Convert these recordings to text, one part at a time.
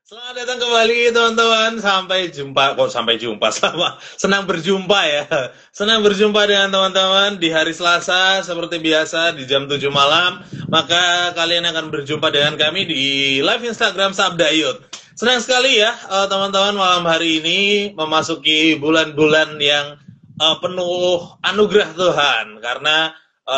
Selamat datang kembali teman-teman. Sampai jumpa sama. Senang berjumpa ya. Senang berjumpa dengan teman-teman di hari Selasa seperti biasa di jam 7 malam. Maka kalian akan berjumpa dengan kami di live Instagram Sabda Yud. Senang sekali ya teman-teman, malam hari ini memasuki bulan-bulan yang penuh anugerah Tuhan, karena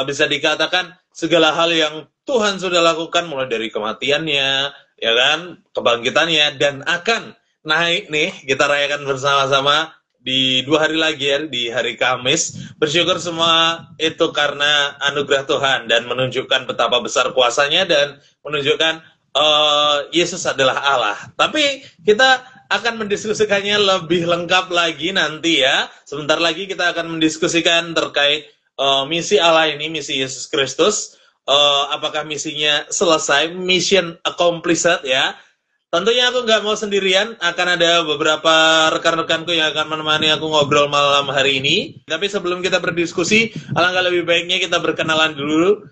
bisa dikatakan segala hal yang Tuhan sudah lakukan mulai dari kematiannya, ya kan, kebangkitannya, dan akan naik nih, kita rayakan bersama-sama di 2 hari lagi ya, di hari Kamis. Bersyukur semua itu karena anugerah Tuhan dan menunjukkan betapa besar kuasanya dan menunjukkan Yesus adalah Allah. Tapi kita akan mendiskusikannya lebih lengkap lagi nanti ya. Sebentar lagi kita akan mendiskusikan terkait misi Allah ini, misi Yesus Kristus. Apakah misinya selesai, mission accomplished ya. Tentunya aku nggak mau sendirian, akan ada beberapa rekan-rekanku yang akan menemani aku ngobrol malam hari ini. Tapi sebelum kita berdiskusi, alangkah lebih baiknya kita berkenalan dulu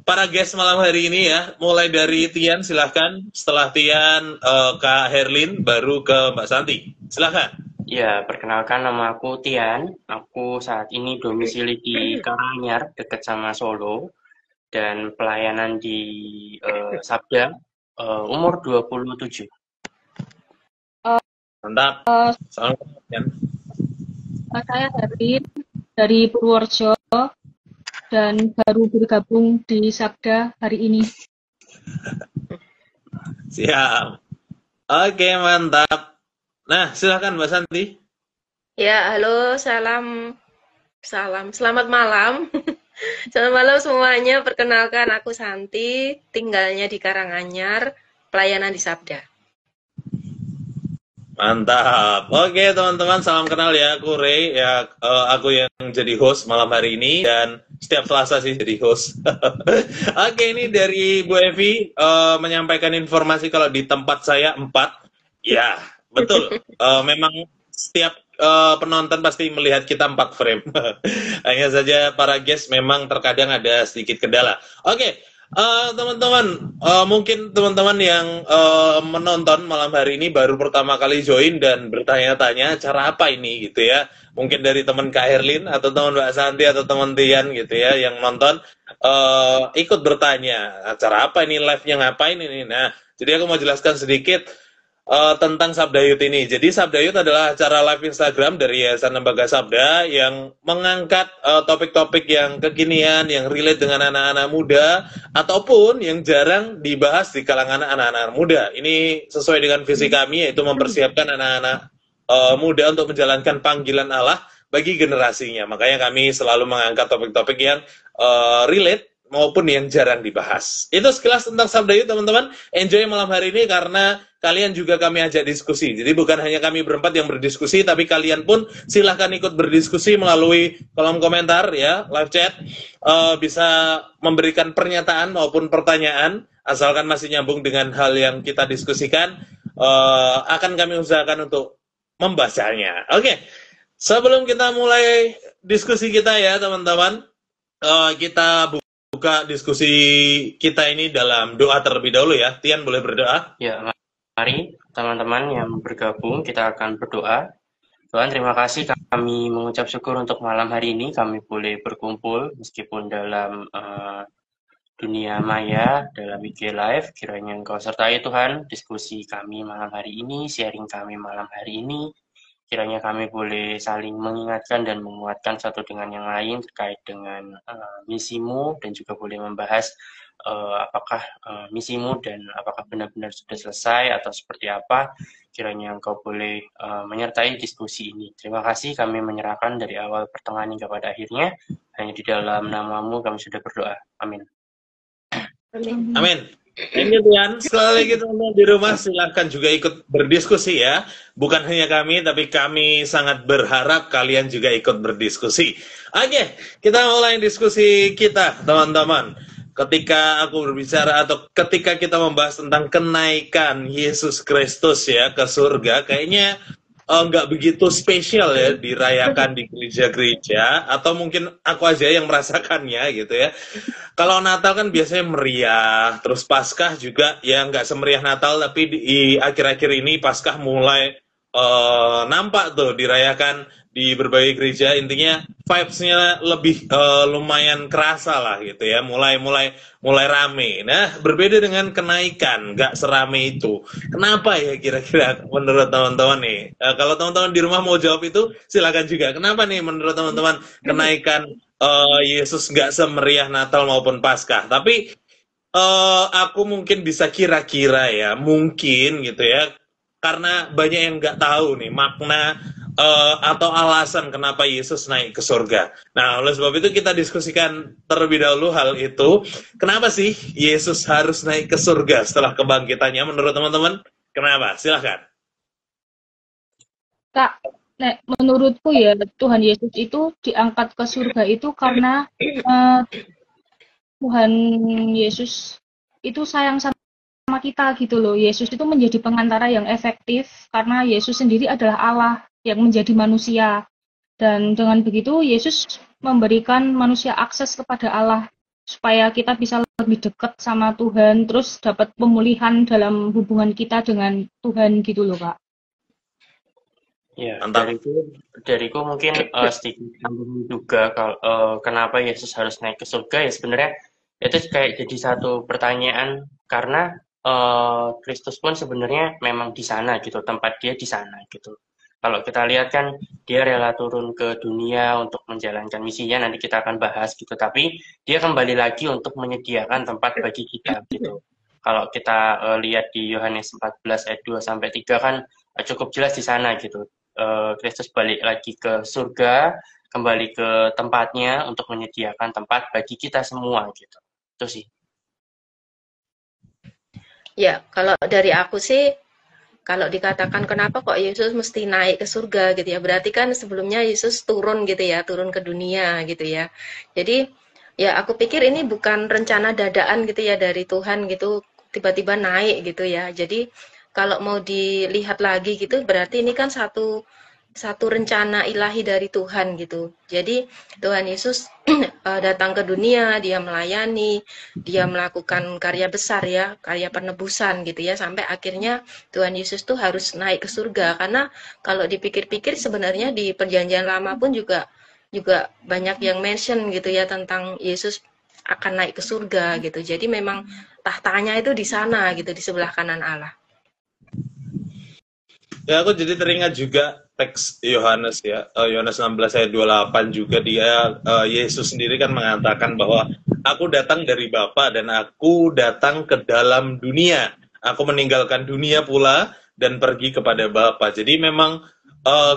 para guest malam hari ini ya. Mulai dari Tian, silahkan. Setelah Tian, Kak Herlin, baru ke Mbak Santi. Silahkan. Ya, perkenalkan, nama aku Tian. Aku saat ini domisili di Karanganyar, dekat sama Solo. Dan pelayanan di Sabda, umur 27. Mantap. Salam Tian. Saya Herlin dari Purworejo dan baru bergabung di Sabda hari ini. Siap. Oke, mantap. Nah, silakan Mbak Santi. Ya, halo, salam, selamat malam. Selamat malam semuanya, perkenalkan aku Santi, tinggalnya di Karanganyar, pelayanan di Sabda. Mantap. Oke teman-teman, salam kenal ya, aku Ray ya, aku yang jadi host malam hari ini dan setiap Selasa sih jadi host. Oke, ini dari Bu Evi menyampaikan informasi kalau di tempat saya 4. Ya, betul. Memang setiap penonton pasti melihat kita 4 frame. Hanya saja para guest memang terkadang ada sedikit kendala. Oke. Teman-teman, mungkin teman-teman yang menonton malam hari ini baru pertama kali join dan bertanya-tanya cara apa ini gitu ya. Mungkin dari teman Kak Herlin atau teman Mbak Santi atau teman Tian gitu ya yang nonton ikut bertanya cara apa ini, live-nya ngapain ini. Nah, jadi aku mau jelaskan sedikit tentang Sabda Youth ini. Jadi Sabda Youth adalah acara live Instagram dari Yayasan Lembaga Sabda yang mengangkat topik-topik yang kekinian, yang relate dengan anak-anak muda, ataupun yang jarang dibahas di kalangan anak-anak muda. Ini sesuai dengan visi kami, yaitu mempersiapkan anak-anak muda untuk menjalankan panggilan Allah bagi generasinya. Makanya kami selalu mengangkat topik-topik yang relate maupun yang jarang dibahas. Itu sekilas tentang Sabda Youth, teman-teman. Enjoy malam hari ini karena kalian juga kami ajak diskusi. Jadi bukan hanya kami berempat yang berdiskusi, tapi kalian pun silahkan ikut berdiskusi melalui kolom komentar ya, live chat. Bisa memberikan pernyataan maupun pertanyaan, asalkan masih nyambung dengan hal yang kita diskusikan. Akan kami usahakan untuk membacanya. Oke, sebelum kita mulai diskusi kita ya teman-teman, kita buka diskusi kita ini dalam doa terlebih dahulu ya. Tian boleh berdoa? Ya, mari teman-teman yang bergabung, kita akan berdoa. Tuhan, terima kasih, kami mengucap syukur untuk malam hari ini. Kami boleh berkumpul meskipun dalam dunia maya, dalam IG Live. Kiranya Engkau sertai Tuhan, diskusi kami malam hari ini, sharing kami malam hari ini. Kiranya kami boleh saling mengingatkan dan menguatkan satu dengan yang lain terkait dengan misimu, dan juga boleh membahas apakah misimu dan apakah benar-benar sudah selesai atau seperti apa. Kiranya Engkau boleh menyertai diskusi ini. Terima kasih, kami menyerahkan dari awal pertengahan hingga pada akhirnya. Hanya di dalam nama-Mu kami sudah berdoa. Amin. Amin. Ini Tian, sekali lagi teman-teman di rumah silahkan juga ikut berdiskusi ya. Bukan hanya kami, tapi kami sangat berharap kalian juga ikut berdiskusi. Oke, kita mulai diskusi kita teman-teman. Ketika aku berbicara atau ketika kita membahas tentang kenaikan Yesus Kristus ya ke surga, kayaknya nggak begitu spesial ya dirayakan di gereja-gereja, atau mungkin aku aja yang merasakannya gitu ya. Kalau Natal kan biasanya meriah, terus Paskah juga ya nggak semeriah Natal, tapi di akhir-akhir ini Paskah mulai nampak tuh dirayakan di berbagai gereja. Intinya vibes-nya lebih lumayan kerasa lah gitu ya, mulai rame. Nah, berbeda dengan kenaikan, nggak serame itu. Kenapa ya kira-kira menurut teman-teman nih? Kalau teman-teman di rumah mau jawab itu, silakan juga. Kenapa nih menurut teman-teman kenaikan Yesus nggak semeriah Natal maupun Paskah? Tapi aku mungkin bisa kira-kira ya, mungkin gitu ya, karena banyak yang nggak tahu nih makna atau alasan kenapa Yesus naik ke surga. Nah, oleh sebab itu kita diskusikan terlebih dahulu hal itu. Kenapa sih Yesus harus naik ke surga setelah kebangkitannya menurut teman-teman? Kenapa? Silahkan. Kak, menurutku ya Tuhan Yesus itu diangkat ke surga itu karena Tuhan Yesus itu sayang sama kita gitu loh. Yesus itu menjadi pengantara yang efektif karena Yesus sendiri adalah Allah yang menjadi manusia. Dan dengan begitu Yesus memberikan manusia akses kepada Allah supaya kita bisa lebih dekat sama Tuhan, terus dapat pemulihan dalam hubungan kita dengan Tuhan gitu loh, Kak. Ya, dariku mungkin sedikit sambung juga kalau kenapa Yesus harus naik ke surga ya sebenarnya itu kayak jadi satu pertanyaan karena Kristus pun sebenarnya memang di sana gitu, tempat dia di sana gitu. Kalau kita lihat kan dia rela turun ke dunia untuk menjalankan misinya, nanti kita akan bahas gitu, tapi dia kembali lagi untuk menyediakan tempat bagi kita gitu. Kalau kita lihat di Yohanes 14 ayat 2 sampai 3 kan cukup jelas di sana gitu. Kristus balik lagi ke surga, kembali ke tempatnya untuk menyediakan tempat bagi kita semua gitu. Itu sih. Ya, kalau dari aku sih, kalau dikatakan kenapa kok Yesus mesti naik ke surga gitu ya, berarti kan sebelumnya Yesus turun gitu ya, turun ke dunia gitu ya. Jadi ya aku pikir ini bukan rencana dadaan gitu ya dari Tuhan gitu, tiba-tiba naik gitu ya. Jadi kalau mau dilihat lagi gitu, berarti ini kan satu rencana ilahi dari Tuhan gitu. Jadi Tuhan Yesus datang ke dunia, dia melayani, dia melakukan karya besar ya, karya penebusan gitu ya, sampai akhirnya Tuhan Yesus tuh harus naik ke surga. Karena kalau dipikir-pikir sebenarnya di Perjanjian Lama pun juga banyak yang mention gitu ya tentang Yesus akan naik ke surga gitu. Jadi memang tahtanya itu di sana gitu, di sebelah kanan Allah. Ya, aku jadi teringat juga teks Yohanes ya, Yohanes 16 ayat 28 juga dia, Yesus sendiri kan mengatakan bahwa aku datang dari Bapa dan aku datang ke dalam dunia. Aku meninggalkan dunia pula dan pergi kepada Bapa. Jadi memang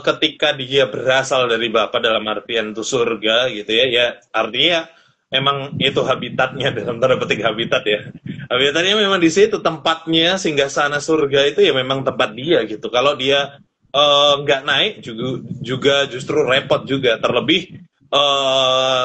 ketika dia berasal dari Bapa dalam artian itu surga gitu ya, ya artinya memang itu habitatnya, dalam tanda petik habitat ya. Habitatnya memang di situ tempatnya, singgah sana surga itu ya memang tempat dia gitu. Kalau dia nggak naik juga justru repot juga. Terlebih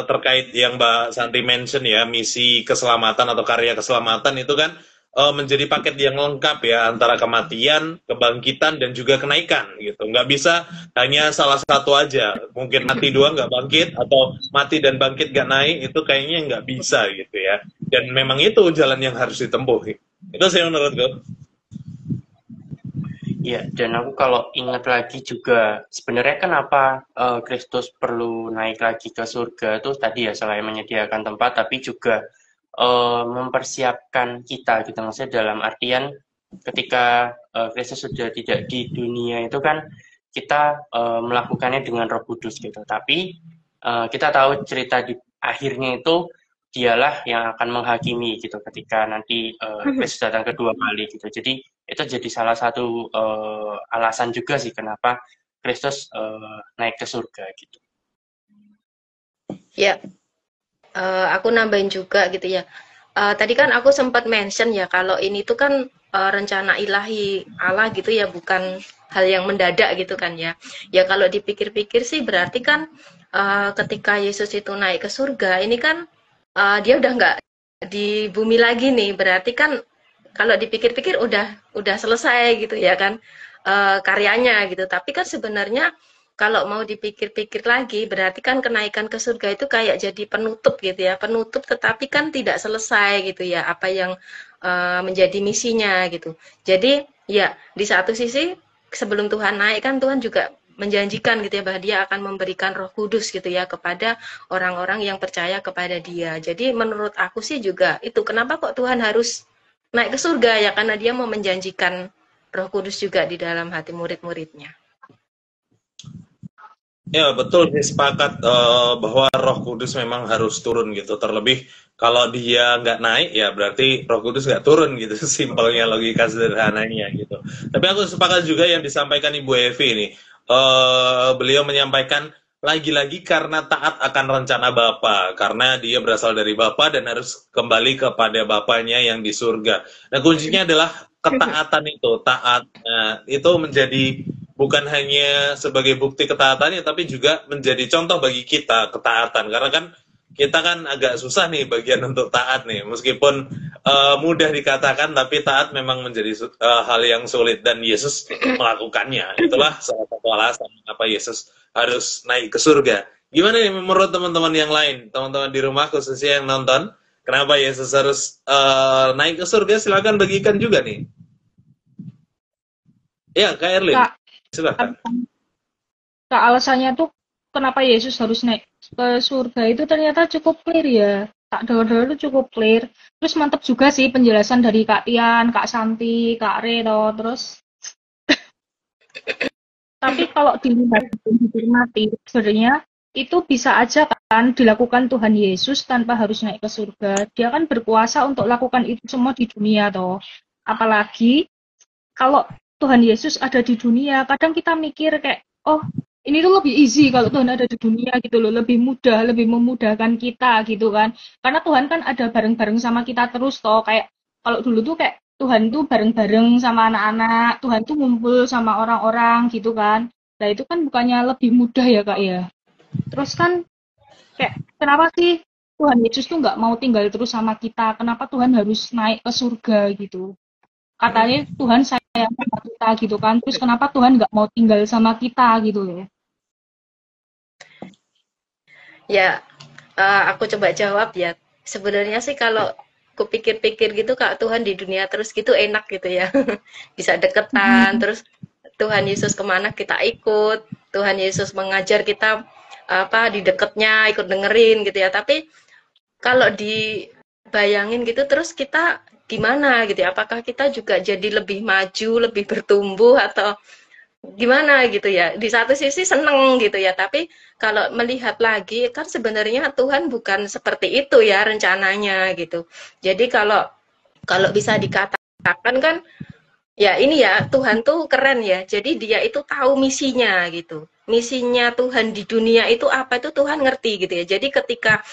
terkait yang Mbak Santi mention ya, misi keselamatan atau karya keselamatan itu kan menjadi paket yang lengkap ya, antara kematian, kebangkitan, dan juga kenaikan gitu. Nggak bisa hanya salah satu aja. Mungkin mati doang nggak bangkit, atau mati dan bangkit nggak naik, itu kayaknya nggak bisa gitu ya. Dan memang itu jalan yang harus ditempuh. Itu sih menurutku. Iya, dan aku kalau ingat lagi juga sebenarnya kenapa Kristus perlu naik lagi ke surga itu tadi ya, selain menyediakan tempat tapi juga mempersiapkan kita gitu, maksudnya dalam artian ketika Kristus sudah tidak di dunia itu kan kita melakukannya dengan Roh Kudus gitu, tapi kita tahu cerita di akhirnya itu dialah yang akan menghakimi gitu ketika nanti Kristus datang kedua kali gitu. Jadi itu jadi salah satu alasan juga sih kenapa Kristus naik ke surga gitu. Ya, aku nambahin juga gitu ya. Tadi kan aku sempat mention ya kalau ini tuh kan rencana ilahi Allah gitu ya, bukan hal yang mendadak gitu kan ya. Ya kalau dipikir-pikir sih berarti kan ketika Yesus itu naik ke surga, ini kan dia udah nggak di bumi lagi nih. Berarti kan kalau dipikir-pikir udah selesai gitu ya kan, karyanya gitu. Tapi kan sebenarnya kalau mau dipikir-pikir lagi, berarti kan kenaikan ke surga itu kayak jadi penutup gitu ya, penutup tetapi kan tidak selesai gitu ya, apa yang menjadi misinya gitu. Jadi ya di satu sisi sebelum Tuhan naik kan Tuhan juga menjanjikan gitu ya bahwa dia akan memberikan Roh Kudus gitu ya kepada orang-orang yang percaya kepada dia. Jadi menurut aku sih juga itu kenapa kok Tuhan harus naik ke surga ya, karena dia mau menjanjikan Roh Kudus juga di dalam hati murid-muridnya. Ya betul, sepakat bahwa Roh Kudus memang harus turun gitu. Terlebih kalau dia nggak naik ya berarti Roh Kudus nggak turun gitu. Simpelnya, logika sederhananya gitu. Tapi aku sepakat juga yang disampaikan Ibu Evi ini. Beliau menyampaikan lagi-lagi karena taat akan rencana Bapa, karena dia berasal dari Bapa dan harus kembali kepada Bapanya yang di surga. Nah kuncinya adalah ketaatan itu, taat. Nah, itu menjadi bukan hanya sebagai bukti ketaatannya, tapi juga menjadi contoh bagi kita ketaatan. Karena kan kita kan agak susah nih bagian untuk taat nih, meskipun mudah dikatakan, tapi taat memang menjadi hal yang sulit dan Yesus melakukannya. Itulah salah satu alasan kenapa Yesus harus naik ke surga. Gimana nih menurut teman-teman yang lain, teman-teman di rumah khususnya yang nonton, kenapa Yesus harus naik ke surga? Silakan bagikan juga nih. Ya, Kak Erlin. Kak, Silakan. Kak, alasannya tuh kenapa Yesus harus naik ke surga itu ternyata cukup clear ya. Tak dengar-dengar itu cukup clear. Terus mantep juga sih penjelasan dari Kak Tian, Kak Santi, Kak Reto, terus tapi kalau dilihat dicermati sebenarnya itu bisa aja kan dilakukan Tuhan Yesus tanpa harus naik ke surga. Dia kan berkuasa untuk lakukan itu semua di dunia toh. Apalagi kalau Tuhan Yesus ada di dunia, kadang kita mikir kayak, oh ini tuh lebih easy kalau Tuhan ada di dunia gitu loh, lebih mudah, lebih memudahkan kita gitu kan. Karena Tuhan kan ada bareng-bareng sama kita terus toh, kayak kalau dulu tuh kayak Tuhan tuh bareng-bareng sama anak-anak, Tuhan tuh ngumpul sama orang-orang gitu kan. Nah itu kan bukannya lebih mudah ya Kak ya. Terus kan kayak kenapa sih Tuhan Yesus tuh nggak mau tinggal terus sama kita? Kenapa Tuhan harus naik ke surga gitu? Katanya Tuhan sayang sama kita gitu kan. Terus kenapa Tuhan nggak mau tinggal sama kita gitu loh? Ya, aku coba jawab ya. Sebenarnya sih kalau kupikir-pikir gitu Kak, Tuhan di dunia terus gitu enak gitu ya. Bisa deketan, terus Tuhan Yesus kemana kita ikut, Tuhan Yesus mengajar kita apa di deketnya, ikut dengerin gitu ya. Tapi kalau dibayangin gitu terus kita gimana gitu ya? Apakah kita juga jadi lebih maju, lebih bertumbuh atau gimana gitu ya? Di satu sisi seneng gitu ya, tapi kalau melihat lagi kan sebenarnya Tuhan bukan seperti itu ya rencananya gitu. Jadi kalau kalau bisa dikatakan kan ya ini ya Tuhan tuh keren ya. Jadi dia itu tahu misinya gitu. Misinya Tuhan di dunia itu apa itu Tuhan ngerti gitu ya. Jadi ketika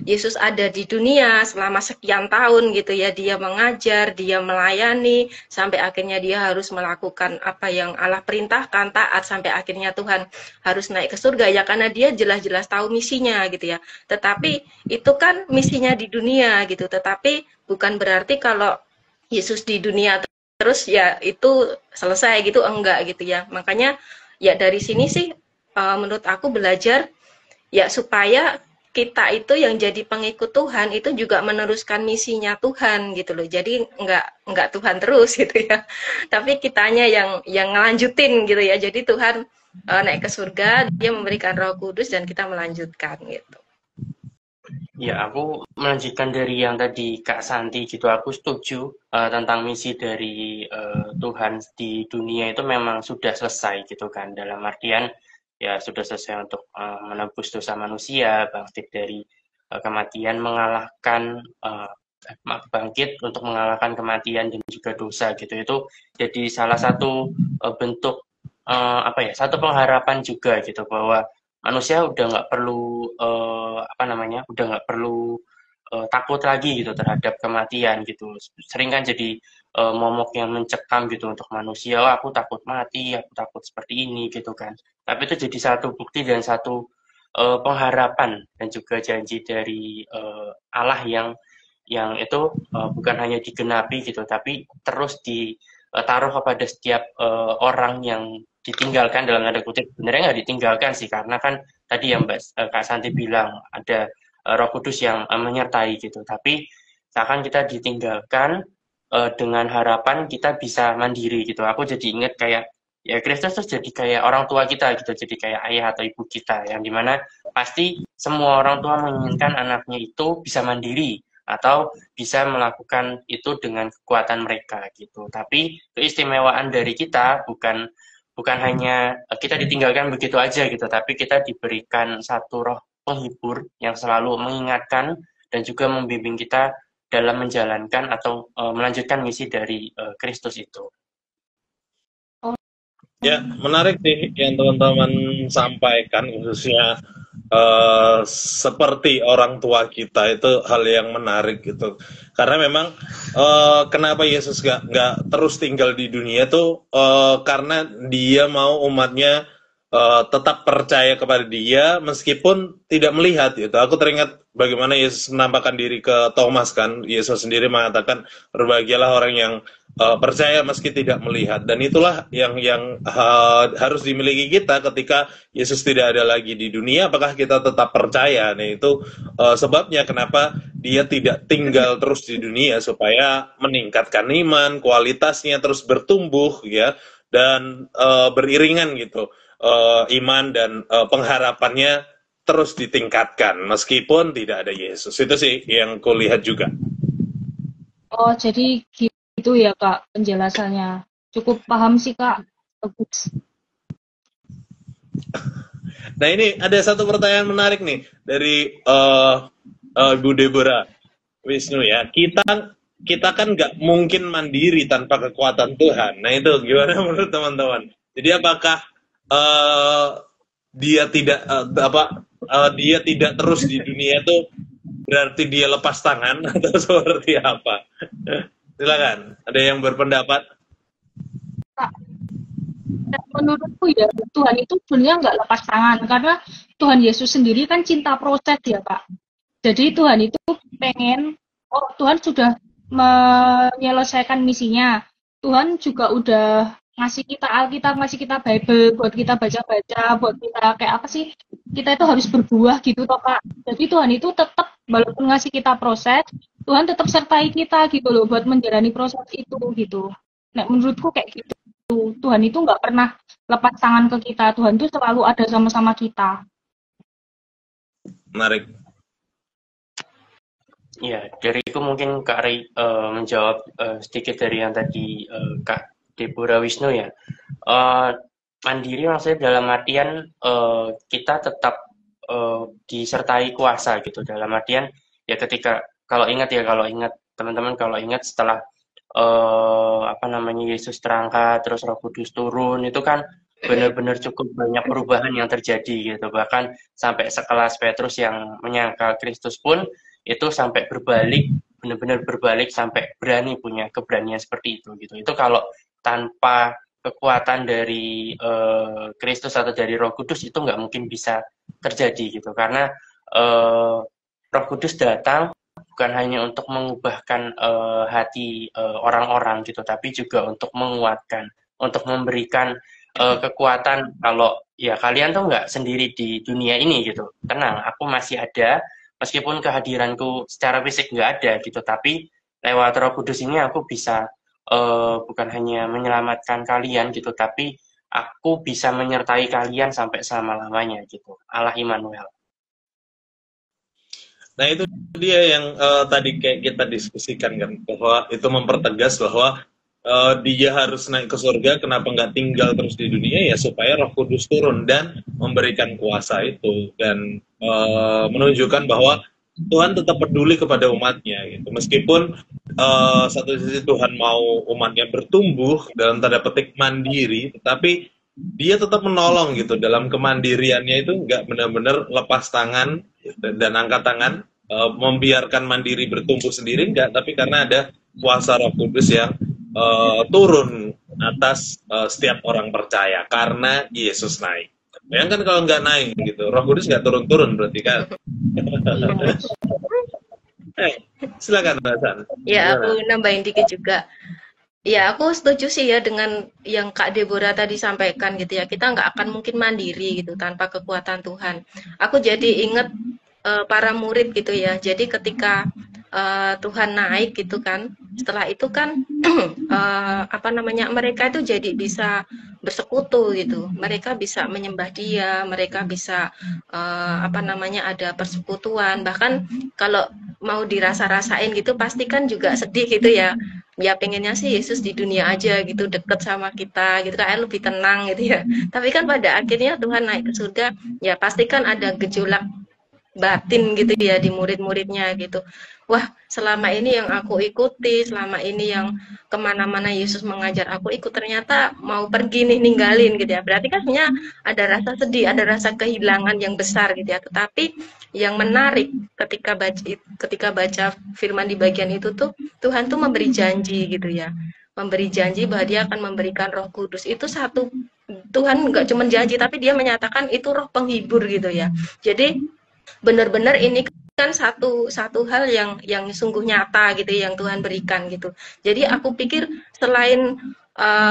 Yesus ada di dunia selama sekian tahun gitu ya, dia mengajar, dia melayani sampai akhirnya dia harus melakukan apa yang Allah perintahkan, taat sampai akhirnya Tuhan harus naik ke surga ya karena dia jelas-jelas tahu misinya gitu ya. Tetapi itu kan misinya di dunia gitu. Tetapi bukan berarti kalau Yesus di dunia terus ya itu selesai gitu enggak gitu ya. Makanya ya dari sini sih menurut aku belajar ya supaya kita itu yang jadi pengikut Tuhan itu juga meneruskan misinya Tuhan gitu loh. Jadi enggak Tuhan terus gitu ya. Tapi kitanya yang ngelanjutin gitu ya. Jadi Tuhan naik ke surga, dia memberikan Roh Kudus dan kita melanjutkan gitu. Ya, aku melanjutkan dari yang tadi Kak Santi gitu, aku setuju tentang misi dari Tuhan di dunia itu memang sudah selesai gitu kan, dalam artian ya sudah selesai untuk menebus dosa manusia, bangkit dari kematian, mengalahkan bangkit untuk mengalahkan kematian dan juga dosa gitu. Itu jadi salah satu bentuk apa ya, satu pengharapan juga gitu bahwa manusia udah nggak perlu udah nggak perlu takut lagi gitu terhadap kematian gitu. Sering kan jadi momok yang mencekam gitu untuk manusia, oh, aku takut mati, aku takut seperti ini gitu kan. Tapi itu jadi satu bukti dan satu pengharapan dan juga janji dari Allah yang yang itu bukan hanya digenapi gitu, tapi terus ditaruh kepada setiap orang yang ditinggalkan dalam tanda kutip. Sebenarnya nggak ditinggalkan sih, karena kan tadi yang Kak Santi bilang ada Roh Kudus yang menyertai gitu. Tapi seakan kita ditinggalkan dengan harapan kita bisa mandiri gitu. Aku jadi ingat kayak ya Kristus tuh jadi kayak orang tua kita gitu, jadi kayak ayah atau ibu kita, yang dimana pasti semua orang tua menginginkan anaknya itu bisa mandiri atau bisa melakukan itu dengan kekuatan mereka gitu. Tapi keistimewaan dari kita bukan hanya kita ditinggalkan begitu aja gitu, tapi kita diberikan satu roh penghibur yang selalu mengingatkan dan juga membimbing kita dalam menjalankan atau melanjutkan misi dari Kristus itu. Ya, menarik sih yang teman-teman sampaikan, khususnya seperti orang tua kita, itu hal yang menarik gitu. Karena memang kenapa Yesus nggak terus tinggal di dunia tuh karena dia mau umatnya tetap percaya kepada dia meskipun tidak melihat gitu. Aku teringat bagaimana Yesus menampakkan diri ke Thomas kan. Yesus sendiri mengatakan, berbahagialah orang yang percaya meski tidak melihat, dan itulah yang harus dimiliki kita ketika Yesus tidak ada lagi di dunia. Apakah kita tetap percaya? Nah, itu sebabnya kenapa dia tidak tinggal terus di dunia, supaya meningkatkan iman, kualitasnya terus bertumbuh ya, dan beriringan gitu, iman dan pengharapannya terus ditingkatkan meskipun tidak ada Yesus. Itu sih yang kulihat juga. Oh, jadi gitu ya Kak penjelasannya. Cukup paham sih Kak. Bagus. Nah, ini ada satu pertanyaan menarik nih dari Ibu Deborah Wisnu ya. Kita kan nggak mungkin mandiri tanpa kekuatan Tuhan. Nah, itu gimana menurut teman-teman? Jadi apakah dia tidak terus di dunia itu berarti dia lepas tangan atau seperti apa? Silakan, ada yang berpendapat? Menurutku ya, Tuhan itu sebenarnya nggak lepas tangan, karena Tuhan Yesus sendiri kan cinta proses ya Pak. Jadi Tuhan itu pengen, Tuhan sudah menyelesaikan misinya. Tuhan juga udah ngasih kita Alkitab, ngasih kita Bible buat kita baca-baca, buat kita kayak apa sih, kita itu harus berbuah gitu toh Kak. Jadi Tuhan itu tetap, walaupun ngasih kita proses, Tuhan tetap sertai kita gitu loh buat menjalani proses itu gitu. Nah, menurutku kayak gitu. Tuhan itu nggak pernah lepas tangan ke kita. Tuhan itu selalu ada sama-sama kita. Menarik. Ya, dariku mungkin Kak Ray menjawab sedikit dari yang tadi Kak Deborah Wisnu ya. Mandiri maksudnya dalam artian kita tetap disertai kuasa gitu. Dalam artian ya ketika kalau ingat teman-teman, kalau ingat setelah Yesus terangkat terus Roh Kudus turun, itu kan benar-benar cukup banyak perubahan yang terjadi gitu. Bahkan sampai sekelas Petrus yang menyangkal Kristus pun itu sampai benar-benar berbalik sampai berani, punya keberanian seperti itu gitu. Itu kalau tanpa kekuatan dari Kristus atau dari Roh Kudus itu nggak mungkin bisa terjadi gitu. Karena Roh Kudus datang bukan hanya untuk mengubahkan hati orang-orang gitu, tapi juga untuk menguatkan, untuk memberikan kekuatan kalau ya kalian tuh nggak sendiri di dunia ini gitu. Tenang, aku masih ada, meskipun kehadiranku secara fisik nggak ada gitu, tapi lewat Roh Kudus ini aku bisa bukan hanya menyelamatkan kalian gitu, tapi aku bisa menyertai kalian sampai selama-lamanya gitu. Allah Immanuel. Nah, itu dia yang tadi kayak kita diskusikan kan, bahwa itu mempertegas bahwa dia harus naik ke surga. Kenapa nggak tinggal terus di dunia? Ya supaya Roh Kudus turun dan memberikan kuasa itu, dan menunjukkan bahwa Tuhan tetap peduli kepada umatnya gitu. Meskipun satu sisi Tuhan mau umatnya bertumbuh dalam tanda petik mandiri, tetapi dia tetap menolong gitu. Dalam kemandiriannya itu nggak benar-benar lepas tangan dan angkat tangan, membiarkan mandiri bertumbuh sendiri, enggak, tapi karena ada kuasa Roh Kudus yang turun atas setiap orang percaya karena Yesus naik. Bayangkan kalau nggak naik gitu, Roh Kudus nggak turun-turun berarti kan. Silakan Mbak San. Ya, Gimana? aku nambahin dikit juga. Ya, aku setuju sih ya dengan yang Kak Deborah tadi sampaikan gitu ya. Kita nggak akan mungkin mandiri gitu tanpa kekuatan Tuhan. Aku jadi ingat para murid gitu ya. Jadi ketika Tuhan naik gitu kan, setelah itu kan apa namanya, mereka itu jadi bisa bersekutu gitu. Mereka bisa menyembah Dia, mereka bisa apa namanya, ada persekutuan. Bahkan kalau mau dirasa-rasain gitu pasti kan juga sedih gitu ya. Ya pengennya sih Yesus di dunia aja gitu, deket sama kita gitu, kayak lebih tenang gitu ya. Tapi kan pada akhirnya Tuhan naik ke surga, ya pasti kan ada gejolak batin gitu ya di murid-muridnya gitu. Wah, selama ini yang aku ikuti, selama ini yang kemana-mana Yesus mengajar aku ikut, ternyata mau pergi nih, ninggalin gitu ya. Berarti kan sebenarnya ada rasa sedih, ada rasa kehilangan yang besar gitu ya. Tetapi yang menarik ketika baca firman di bagian itu tuh, Tuhan tuh memberi janji gitu ya. Memberi janji bahwa Dia akan memberikan Roh Kudus. Itu satu, Tuhan nggak cuma janji, tapi Dia menyatakan itu Roh penghibur gitu ya. Jadi benar-benar ini kan satu hal yang sungguh nyata gitu yang Tuhan berikan gitu. Jadi aku pikir selain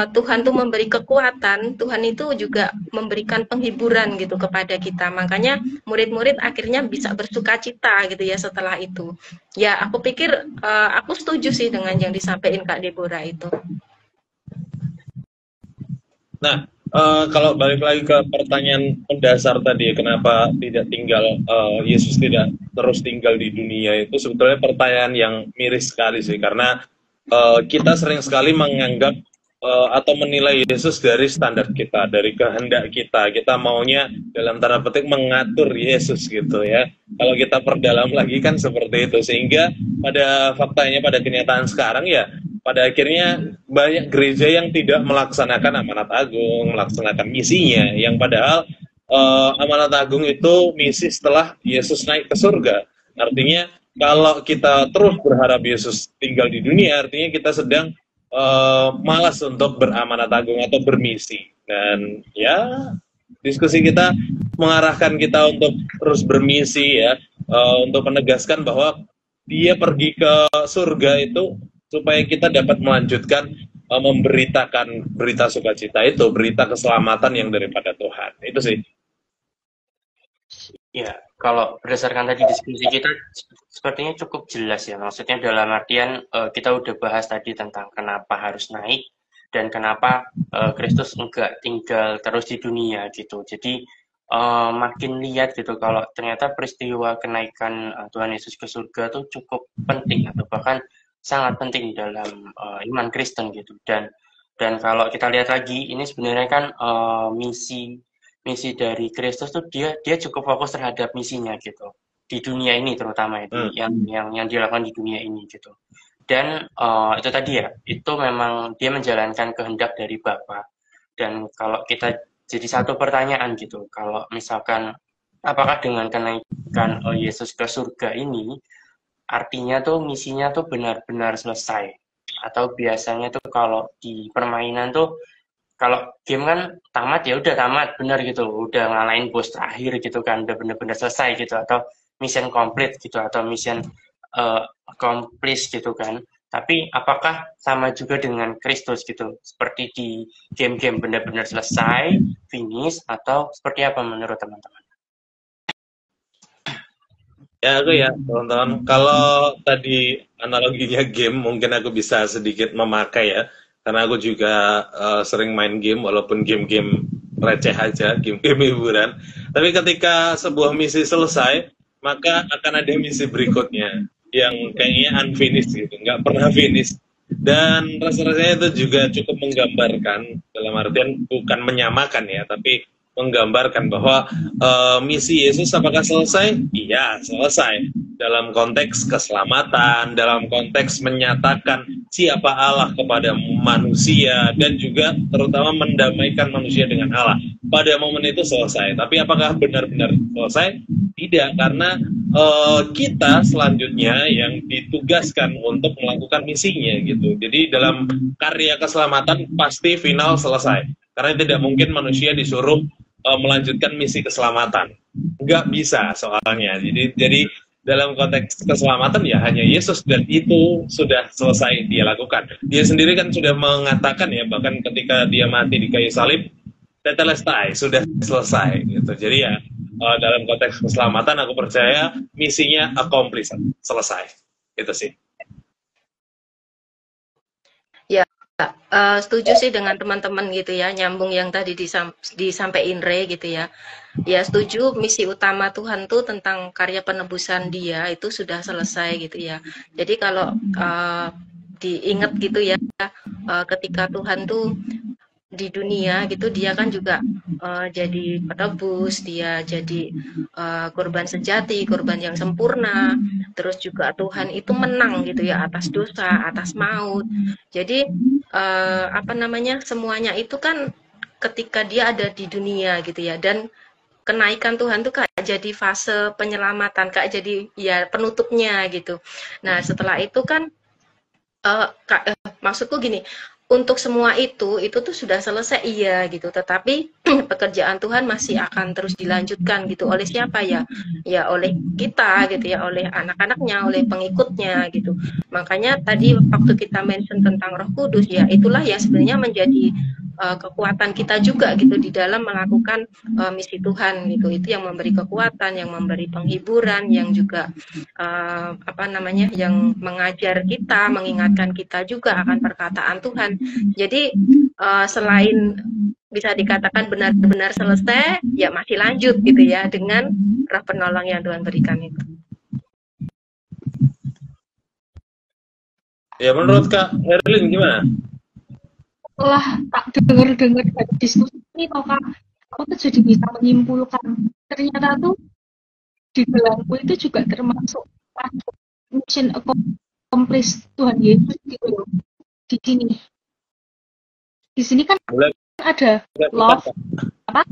Tuhan tuh memberi kekuatan, Tuhan itu juga memberikan penghiburan gitu kepada kita. Makanya murid-murid akhirnya bisa bersuka cita gitu ya setelah itu. Ya aku pikir aku setuju sih dengan yang disampaikan Kak Deborah itu. Nah, kalau balik lagi ke pertanyaan mendasar tadi, kenapa tidak tinggal Yesus tidak terus tinggal di dunia itu sebetulnya pertanyaan yang miris sekali sih, karena kita sering sekali menganggap atau menilai Yesus dari standar kita, dari kehendak kita. Kita maunya dalam tanda petik mengatur Yesus gitu ya. Kalau kita perdalam lagi kan seperti itu, sehingga pada faktanya, pada kenyataan sekarang ya, pada akhirnya banyak gereja yang tidak melaksanakan amanat agung, melaksanakan misinya, yang padahal amanat agung itu misi setelah Yesus naik ke surga. Artinya kalau kita terus berharap Yesus tinggal di dunia, artinya kita sedang malas untuk beramanat agung atau bermisi. Dan ya diskusi kita mengarahkan kita untuk terus bermisi ya, untuk menegaskan bahwa Dia pergi ke surga itu supaya kita dapat melanjutkan memberitakan berita sukacita itu, berita keselamatan yang daripada Tuhan. Itu sih. Ya, kalau berdasarkan tadi diskusi kita sepertinya cukup jelas ya. Maksudnya dalam artian kita udah bahas tadi tentang kenapa harus naik dan kenapa Kristus enggak tinggal terus di dunia gitu. Jadi makin lihat gitu kalau ternyata peristiwa kenaikan Tuhan Yesus ke surga tuh cukup penting atau bahkan sangat penting dalam iman Kristen gitu. Dan kalau kita lihat lagi ini sebenarnya kan misi dari Kristus tuh dia cukup fokus terhadap misinya gitu di dunia ini terutama itu yang dilakukan di dunia ini gitu. Dan itu tadi ya, itu memang dia menjalankan kehendak dari Bapa. Dan kalau kita jadi satu pertanyaan gitu, kalau misalkan apakah dengan kenaikan Yesus ke surga ini artinya tuh misinya tuh benar-benar selesai, atau biasanya tuh kalau di permainan tuh kalau game kan tamat ya udah tamat bener gitu, udah ngalahin bos terakhir gitu kan, udah bener-bener selesai gitu, atau mission complete gitu, atau mission accomplished gitu kan. Tapi apakah sama juga dengan Kristus gitu, seperti di game-game benar-benar selesai, finish, atau seperti apa menurut teman-teman? Ya aku ya teman-teman, kalau tadi analoginya game mungkin aku bisa sedikit memakai ya, karena aku juga sering main game walaupun game-game receh aja, game-game hiburan. Tapi ketika sebuah misi selesai, maka akan ada misi berikutnya yang kayaknya unfinished gitu, nggak pernah finish. Dan rasa-rasanya itu juga cukup menggambarkan, dalam artian bukan menyamakan ya, tapi menggambarkan bahwa misi Yesus apakah selesai? Iya, selesai. Dalam konteks keselamatan, dalam konteks menyatakan siapa Allah kepada manusia, dan juga terutama mendamaikan manusia dengan Allah. Pada momen itu selesai. Tapi apakah benar-benar selesai? Tidak, karena kita selanjutnya yang ditugaskan untuk melakukan misinya gitu. Jadi dalam karya keselamatan pasti final selesai. Karena tidak mungkin manusia disuruh melanjutkan misi keselamatan, nggak bisa soalnya. Jadi dalam konteks keselamatan ya hanya Yesus, dan itu sudah selesai dia lakukan. Dia sendiri kan sudah mengatakan ya, bahkan ketika dia mati di kayu salib, tetelestai, sudah selesai gitu. Jadi ya dalam konteks keselamatan aku percaya misinya accomplished, selesai. Itu sih. Ya, setuju sih dengan teman-teman gitu ya, nyambung yang tadi disampaikan Re gitu ya. Ya setuju, misi utama Tuhan tuh tentang karya penebusan Dia itu sudah selesai gitu ya. Jadi kalau diingat gitu ya, ketika Tuhan tuh di dunia gitu, dia kan juga jadi penebus, dia jadi korban sejati, korban yang sempurna. Terus juga Tuhan itu menang gitu ya atas dosa, atas maut. Jadi apa namanya, semuanya itu kan ketika dia ada di dunia gitu ya, dan kenaikan Tuhan tuh kayak jadi fase penyelamatan, kayak jadi ya penutupnya gitu. Nah setelah itu kan maksudku gini, untuk semua itu tuh sudah selesai iya gitu, tetapi pekerjaan Tuhan masih akan terus dilanjutkan gitu. Oleh siapa ya? Ya oleh kita gitu ya, oleh anak-anaknya, oleh pengikutnya gitu. Makanya tadi waktu kita mention tentang Roh Kudus ya, itulah yang sebenarnya menjadi kekuatan kita juga gitu di dalam melakukan misi Tuhan gitu. Itu yang memberi kekuatan, yang memberi penghiburan, yang juga apa namanya, yang mengajar kita, mengingatkan kita juga akan perkataan Tuhan. Jadi selain bisa dikatakan benar-benar selesai, ya masih lanjut gitu ya dengan Roh Penolong yang Tuhan berikan itu. Ya menurut Kak Herlin gimana? Setelah tak dengar-dengar dari diskusi ini, Kak, aku tuh jadi bisa menyimpulkan ternyata tuh di dalamku itu juga termasuk mission accomplished Tuhan Yesus gitu loh. Di sini kan ada love apa?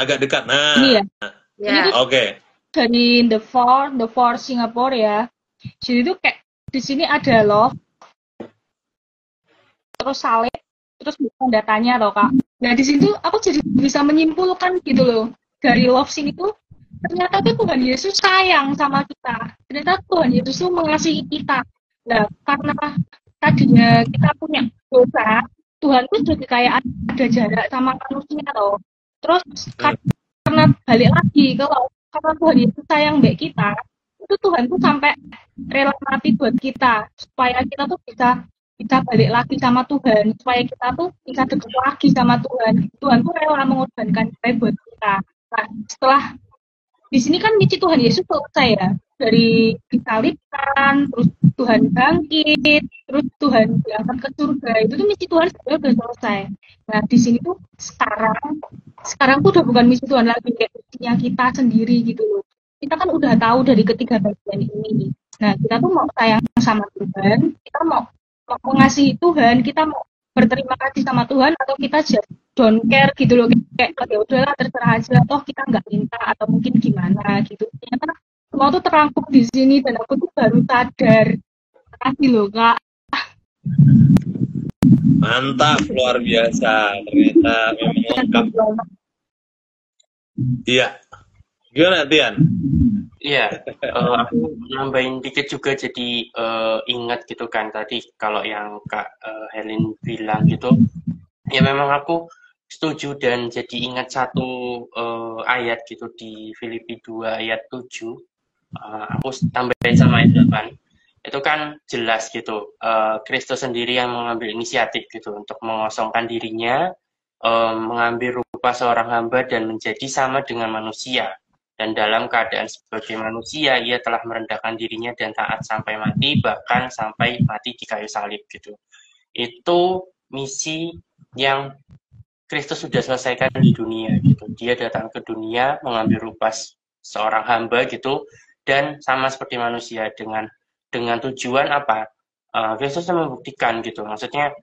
Agak dekat. Nah. Ini ya. Ya. Oke. Dari the four Singapore ya. Jadi itu kayak di sini ada love, terus salib, terus tanda tanya loh Kak. Nah di situ aku jadi bisa menyimpulkan gitu loh, dari love sini tuh ternyata tuh Tuhan Yesus sayang sama kita. Ternyata Tuhan Yesus tuh mengasihi kita. Nah karena tadinya kita punya dosa, Tuhan tuh jadi kayak ada jarak sama manusia loh. Terus karena balik lagi kalau karena Tuhan Yesus sayang mbak kita, itu Tuhan tuh sampai rela mati buat kita supaya kita tuh bisa balik lagi sama Tuhan, supaya kita tuh bisa dekat lagi sama Tuhan. Tuhan tuh rela mengorbankan kita buat kita. Nah, setelah di sini kan misi Tuhan Yesus selesai ya, dari disalibkan, terus Tuhan bangkit, terus Tuhan diangkat ke surga. Itu tuh misi Tuhan sudah selesai. Nah, di sini tuh sekarang tuh udah bukan misi Tuhan lagi, kayak misinya kita sendiri gitu loh. Kita kan udah tahu dari ketiga bagian ini. Nah, kita tuh mau sayang sama Tuhan, kita mau mengasihi Tuhan, kita mau berterima kasih sama Tuhan, atau kita just don't care gitu loh, kayak ya udahlah terserah aja, toh kita nggak minta atau mungkin gimana gitu. Ternyata semua tuh terangkum di sini dan aku tuh baru sadar. Kasih loh Kak. Mantap, luar biasa. Ternyata memang lengkap. Iya. Gimana Tian? Iya, aku nambahin dikit juga, jadi ingat gitu kan tadi kalau yang Kak Herlin bilang gitu, ya memang aku setuju dan jadi ingat satu ayat gitu di Filipi 2 ayat 7, aku tambahin sama ayat 8, itu kan jelas gitu, Kristus sendiri yang mengambil inisiatif gitu untuk mengosongkan dirinya, mengambil rupa seorang hamba dan menjadi sama dengan manusia. Dan dalam keadaan sebagai manusia, ia telah merendahkan dirinya dan taat sampai mati, bahkan sampai mati di kayu salib gitu. Itu misi yang Kristus sudah selesaikan di dunia gitu. Dia datang ke dunia mengambil rupa seorang hamba gitu, dan sama seperti manusia dengan tujuan apa? Kristus membuktikan gitu. Maksudnya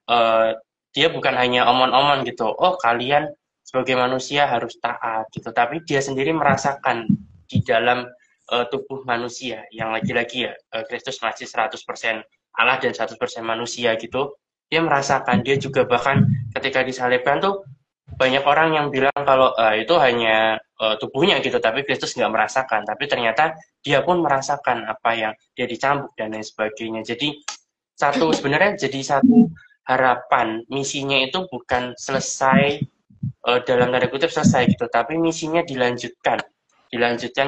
dia bukan hanya omong-omong gitu. Oh kalian sebagai manusia harus taat gitu, tapi dia sendiri merasakan di dalam tubuh manusia yang lagi-lagi ya Kristus masih 100% Allah dan 100% manusia gitu. Dia merasakan, dia juga bahkan ketika disalibkan tuh banyak orang yang bilang kalau itu hanya tubuhnya gitu, tapi Kristus nggak merasakan. Tapi ternyata dia pun merasakan apa yang dia dicambuk dan lain sebagainya. Jadi sebenarnya jadi satu harapan, misinya itu bukan selesai dalam tanda kutip selesai gitu, tapi misinya dilanjutkan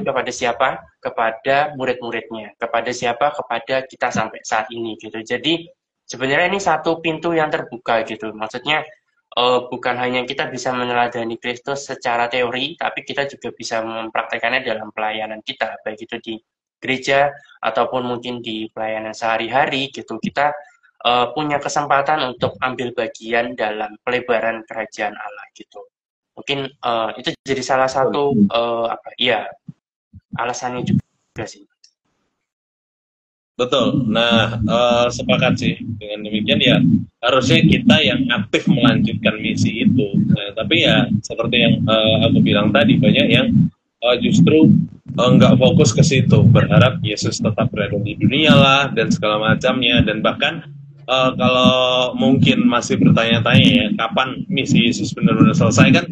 kepada siapa? Kepada murid-muridnya. Kepada siapa? Kepada kita sampai saat ini gitu. Jadi sebenarnya ini satu pintu yang terbuka gitu. Maksudnya bukan hanya kita bisa meneladani Kristus secara teori, tapi kita juga bisa mempraktekannya dalam pelayanan kita, baik itu di gereja ataupun mungkin di pelayanan sehari-hari gitu. Kita punya kesempatan untuk ambil bagian dalam pelebaran kerajaan Allah gitu. Mungkin itu jadi salah satu alasannya juga sih. Betul. Nah, sepakat sih dengan demikian ya, harusnya kita yang aktif melanjutkan misi itu. Nah, tapi ya seperti yang aku bilang tadi, banyak yang justru nggak fokus ke situ, berharap Yesus tetap berada di dunia lah dan segala macamnya, dan bahkan kalau mungkin masih bertanya-tanya ya kapan misi Yesus benar-benar selesai kan,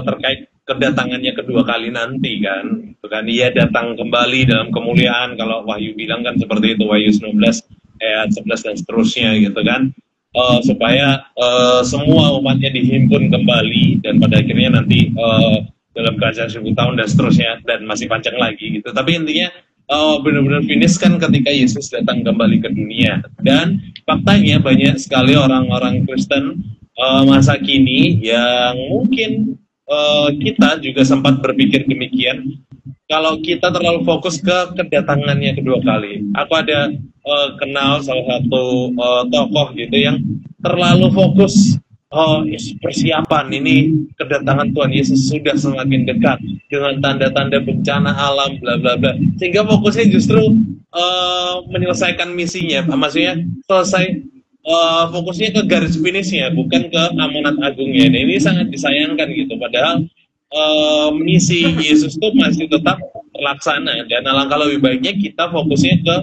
terkait kedatangannya kedua kali nanti kan, itu kan ia datang kembali dalam kemuliaan, kalau Wahyu bilang kan seperti itu, Wahyu 19 ayat 11 dan seterusnya gitu kan, supaya semua umatnya dihimpun kembali dan pada akhirnya nanti dalam kerajaan 1000 tahun dan seterusnya, dan masih panjang lagi gitu. Tapi intinya benar-benar finish kan ketika Yesus datang kembali ke dunia. Dan faktanya banyak sekali orang-orang Kristen masa kini yang mungkin kita juga sempat berpikir demikian, kalau kita terlalu fokus ke kedatangannya kedua kali. Aku ada kenal salah satu tokoh gitu yang terlalu fokus, persiapan ini kedatangan Tuhan Yesus sudah semakin dekat dengan tanda-tanda bencana alam bla bla bla, sehingga fokusnya justru menyelesaikan misinya, maksudnya selesai, fokusnya ke garis finishnya, bukan ke amanat agungnya. Nah, ini sangat disayangkan gitu, padahal misi Yesus itu masih tetap terlaksana, dan alangkah lebih baiknya kita fokusnya ke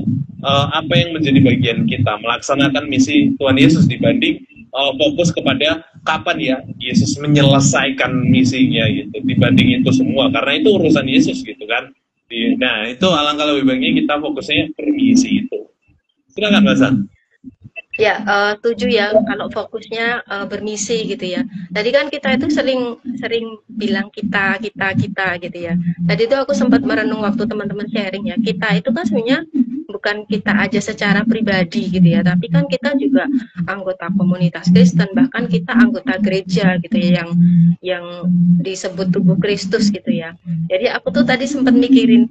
apa yang menjadi bagian kita melaksanakan misi Tuhan Yesus, dibanding fokus kepada kapan ya Yesus menyelesaikan misinya gitu, dibanding itu semua, karena itu urusan Yesus gitu kan. Nah, itu alangkah lebih baiknya kita fokusnya bermisi itu. Silakan Mas San. Ya, setuju ya kalau fokusnya bermisi gitu ya. Tadi kan kita itu sering bilang kita gitu ya. Tadi itu aku sempat merenung waktu teman-teman sharing ya. Kita itu kan sebenarnya bukan kita aja secara pribadi gitu ya, tapi kan kita juga anggota komunitas Kristen, bahkan kita anggota gereja gitu ya, yang disebut tubuh Kristus gitu ya. Jadi aku tuh tadi sempat mikirin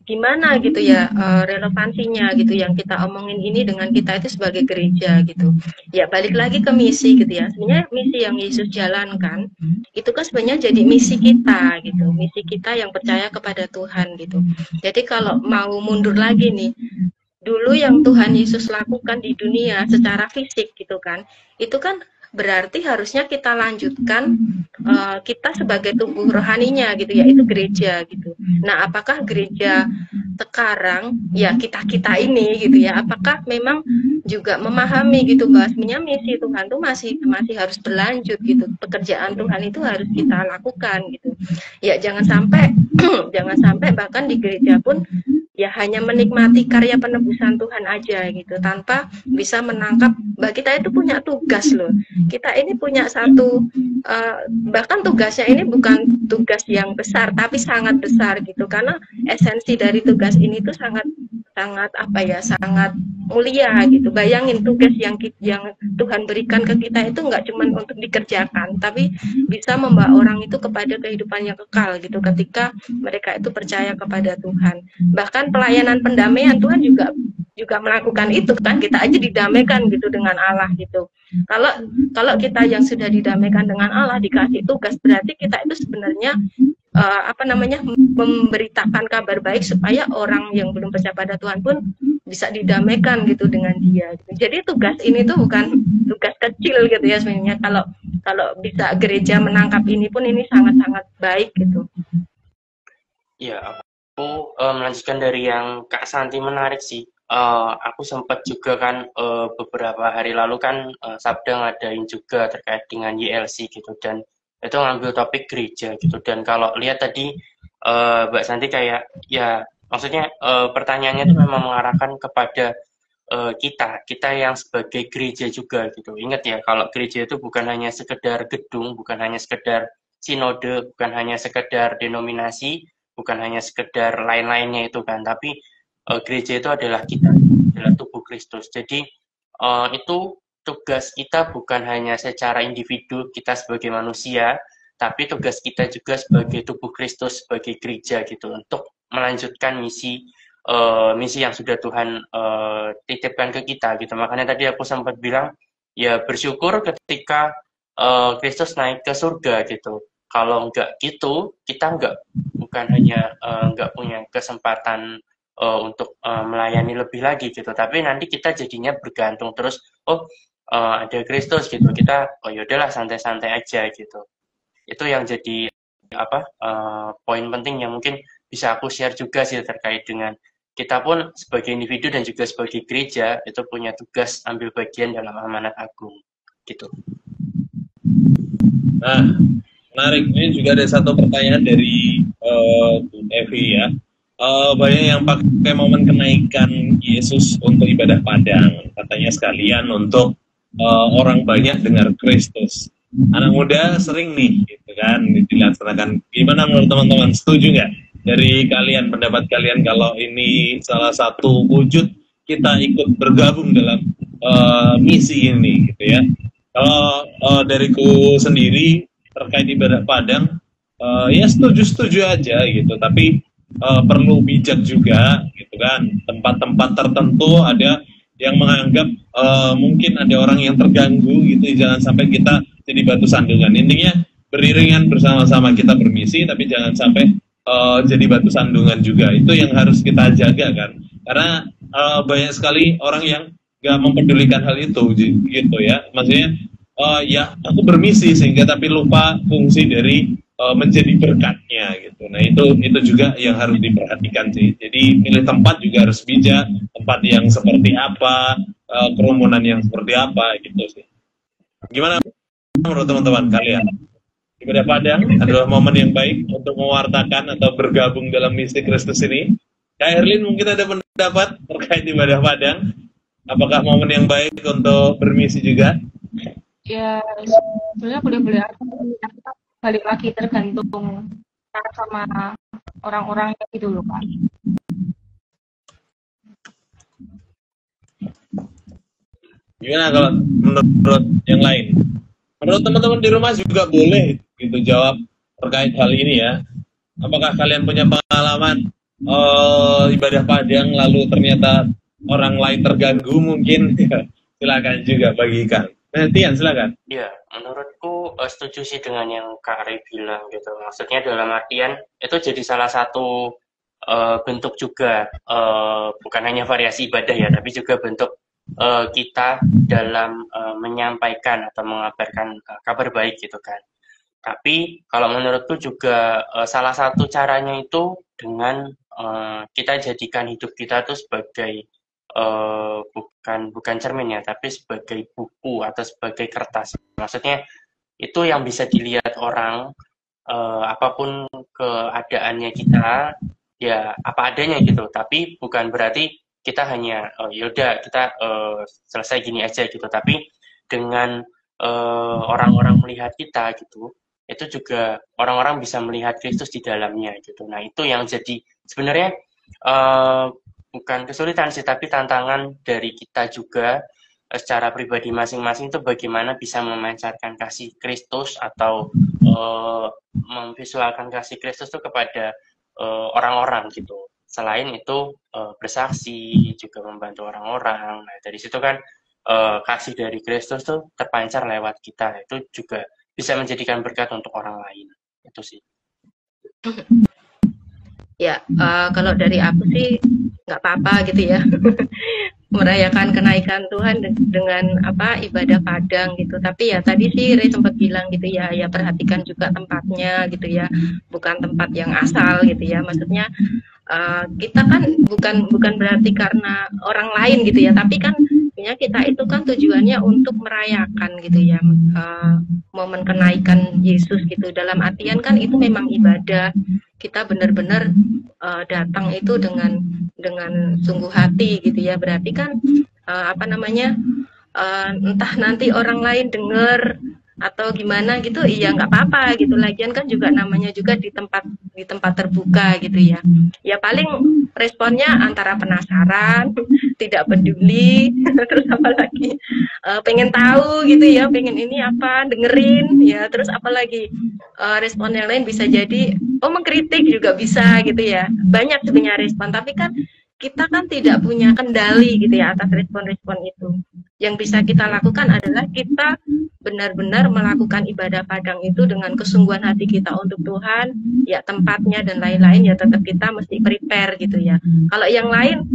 gimana gitu ya relevansinya gitu yang kita omongin ini dengan kita itu sebagai gereja gitu. Ya balik lagi ke misi gitu ya. Sebenarnya misi yang Yesus jalankan itu kan sebenarnya jadi misi kita gitu. Misi kita yang percaya kepada Tuhan gitu. Jadi kalau mau mundur lagi nih, dulu yang Tuhan Yesus lakukan di dunia secara fisik gitu kan, itu kan berarti harusnya kita lanjutkan kita sebagai tubuh rohaninya gitu, yaitu gereja gitu. Nah, apakah gereja sekarang ya kita ini gitu ya, apakah memang juga memahami gitu bahwa sebenarnya misi Tuhan tuh masih harus berlanjut gitu, pekerjaan Tuhan itu harus kita lakukan gitu ya. Jangan sampai bahkan di gereja pun ya hanya menikmati karya penebusan Tuhan aja gitu, tanpa bisa menangkap bahwa kita itu punya tugas loh. Kita ini punya satu bahkan tugasnya ini bukan tugas yang besar, tapi sangat besar gitu, karena esensi dari tugas ini tuh sangat apa ya, sangat mulia gitu. Bayangin tugas yang Tuhan berikan ke kita itu nggak cuma untuk dikerjakan, tapi bisa membawa orang itu kepada kehidupan yang kekal gitu, ketika mereka itu percaya kepada Tuhan. Bahkan pelayanan pendamaian Tuhan juga melakukan itu kan, kita aja didamaikan gitu dengan Allah gitu. Kalau kita yang sudah didamaikan dengan Allah dikasih tugas, berarti kita itu sebenarnya memberitakan kabar baik supaya orang yang belum percaya pada Tuhan pun bisa didamaikan gitu dengan Dia. Jadi tugas ini tuh bukan tugas kecil gitu ya sebenarnya. Kalau bisa gereja menangkap ini pun ini sangat-sangat baik gitu. Ya, aku melanjutkan dari yang Kak Santi, menarik sih. Aku sempat juga kan beberapa hari lalu kan Sabda ngadain juga terkait dengan YLC gitu, dan itu ngambil topik gereja gitu. Dan kalau lihat tadi Mbak Santi kayak ya maksudnya pertanyaannya itu memang mengarahkan kepada kita yang sebagai gereja juga gitu. Ingat ya, kalau gereja itu bukan hanya sekedar gedung, bukan hanya sekedar sinode, bukan hanya sekedar denominasi, bukan hanya sekedar lain-lainnya itu kan, tapi gereja itu adalah kita, adalah tubuh Kristus. Jadi itu tugas kita bukan hanya secara individu kita sebagai manusia, tapi tugas kita juga sebagai tubuh Kristus, sebagai gereja gitu, untuk melanjutkan misi yang sudah Tuhan titipkan ke kita gitu. Makanya tadi aku sempat bilang ya bersyukur ketika Kristus naik ke surga gitu. Kalau enggak gitu, kita bukan hanya enggak punya kesempatan untuk melayani lebih lagi gitu, tapi nanti kita jadinya bergantung terus. Ada Kristus gitu, kita yaudahlah santai-santai aja gitu. Itu yang jadi poin penting yang mungkin bisa aku share juga sih terkait dengan kita pun sebagai individu dan juga sebagai gereja itu punya tugas ambil bagian dalam amanat agung gitu. Nah, menarik. Ini juga ada satu pertanyaan dari Evi ya. Banyak yang pakai momen kenaikan Yesus untuk ibadah padang, katanya sekalian untuk orang banyak dengar Kristus. Anak muda sering nih, gitu kan, dilaksanakan. Gimana menurut teman-teman? Setuju nggak? Dari kalian, pendapat kalian kalau ini salah satu wujud kita ikut bergabung dalam misi ini, gitu ya? Kalau dariku sendiri terkait ibadah padang, ya setuju-setuju aja gitu. Tapi perlu bijak juga, gitu kan? Tempat-tempat tertentu ada yang menganggap mungkin ada orang yang terganggu gitu, jangan sampai kita jadi batu sandungan. Intinya beriringan bersama-sama kita bermisi, tapi jangan sampai jadi batu sandungan juga. Itu yang harus kita jaga kan, karena banyak sekali orang yang gak mempedulikan hal itu gitu ya. Maksudnya ya aku bermisi sehingga tapi lupa fungsi dari menjadi berkatnya gitu. Nah itu juga yang harus diperhatikan sih. Jadi pilih tempat juga harus bijak, tempat yang seperti apa, kerumunan yang seperti apa gitu sih. Gimana menurut teman-teman kalian? Ibadah padang adalah momen yang baik untuk mewartakan atau bergabung dalam misi Kristus ini. Kak Erlin mungkin ada pendapat terkait ibadah padang. Apakah momen yang baik untuk bermisi juga? Ya, sebenarnya boleh-boleh aja. Kita balik lagi tergantung sama orang-orangnya gitu loh, Pak. Gimana kalau menurut yang lain? Menurut teman-teman di rumah juga boleh gitu jawab terkait hal ini ya. Apakah kalian punya pengalaman ibadah padang lalu ternyata orang lain terganggu mungkin? Silakan juga bagikan. Tian, silakan. Ya, menurutku setuju sih dengan yang Kak Ari bilang gitu. Maksudnya dalam artian itu jadi salah satu bentuk juga, bukan hanya variasi ibadah ya, tapi juga bentuk kita dalam menyampaikan atau mengabarkan kabar baik gitu kan. Tapi kalau menurutku juga salah satu caranya itu dengan kita jadikan hidup kita tuh sebagai bukan cermin ya, tapi sebagai buku atau sebagai kertas. Maksudnya itu yang bisa dilihat orang, apapun keadaannya kita, ya apa adanya gitu. Tapi bukan berarti kita hanya yaudah kita selesai gini aja gitu. Tapi dengan orang-orang melihat kita gitu, itu juga orang-orang bisa melihat Kristus di dalamnya gitu. Nah itu yang jadi sebenarnya bukan kesulitan sih, tapi tantangan dari kita juga secara pribadi masing-masing itu bagaimana bisa memancarkan kasih Kristus atau memvisualkan kasih Kristus itu kepada orang-orang gitu. Selain itu bersaksi, juga membantu orang-orang. Nah dari situ kan kasih dari Kristus tuh terpancar lewat kita. Itu juga bisa menjadikan berkat untuk orang lain. Itu sih. Ya, kalau dari aku sih nggak apa-apa gitu ya, merayakan kenaikan Tuhan dengan ibadah padang gitu. Tapi ya tadi sih Ray sempat bilang gitu ya, ya perhatikan juga tempatnya gitu ya, bukan tempat yang asal gitu ya. Maksudnya kita kan bukan berarti karena orang lain gitu ya, tapi kan sebenarnya kita itu kan tujuannya untuk merayakan gitu ya, momen kenaikan Yesus gitu. Dalam artian kan itu memang ibadah, kita benar-benar datang itu dengan sungguh hati gitu ya. Berarti kan entah nanti orang lain dengar atau gimana gitu, iya nggak apa-apa gitu. Lagian kan juga namanya juga di tempat terbuka gitu ya. Ya paling responnya antara penasaran, tidak peduli, terus apa lagi, pengen tahu gitu ya, pengen ini apa, dengerin ya, terus apalagi respon yang lain bisa jadi mengkritik juga bisa gitu ya. Banyak sebenarnya respon, tapi kan kita kan tidak punya kendali gitu ya atas respon-respon itu. Yang bisa kita lakukan adalah kita benar-benar melakukan ibadah padang itu dengan kesungguhan hati kita untuk Tuhan, ya tempatnya dan lain-lain ya tetap kita mesti prepare gitu ya. Kalau yang lain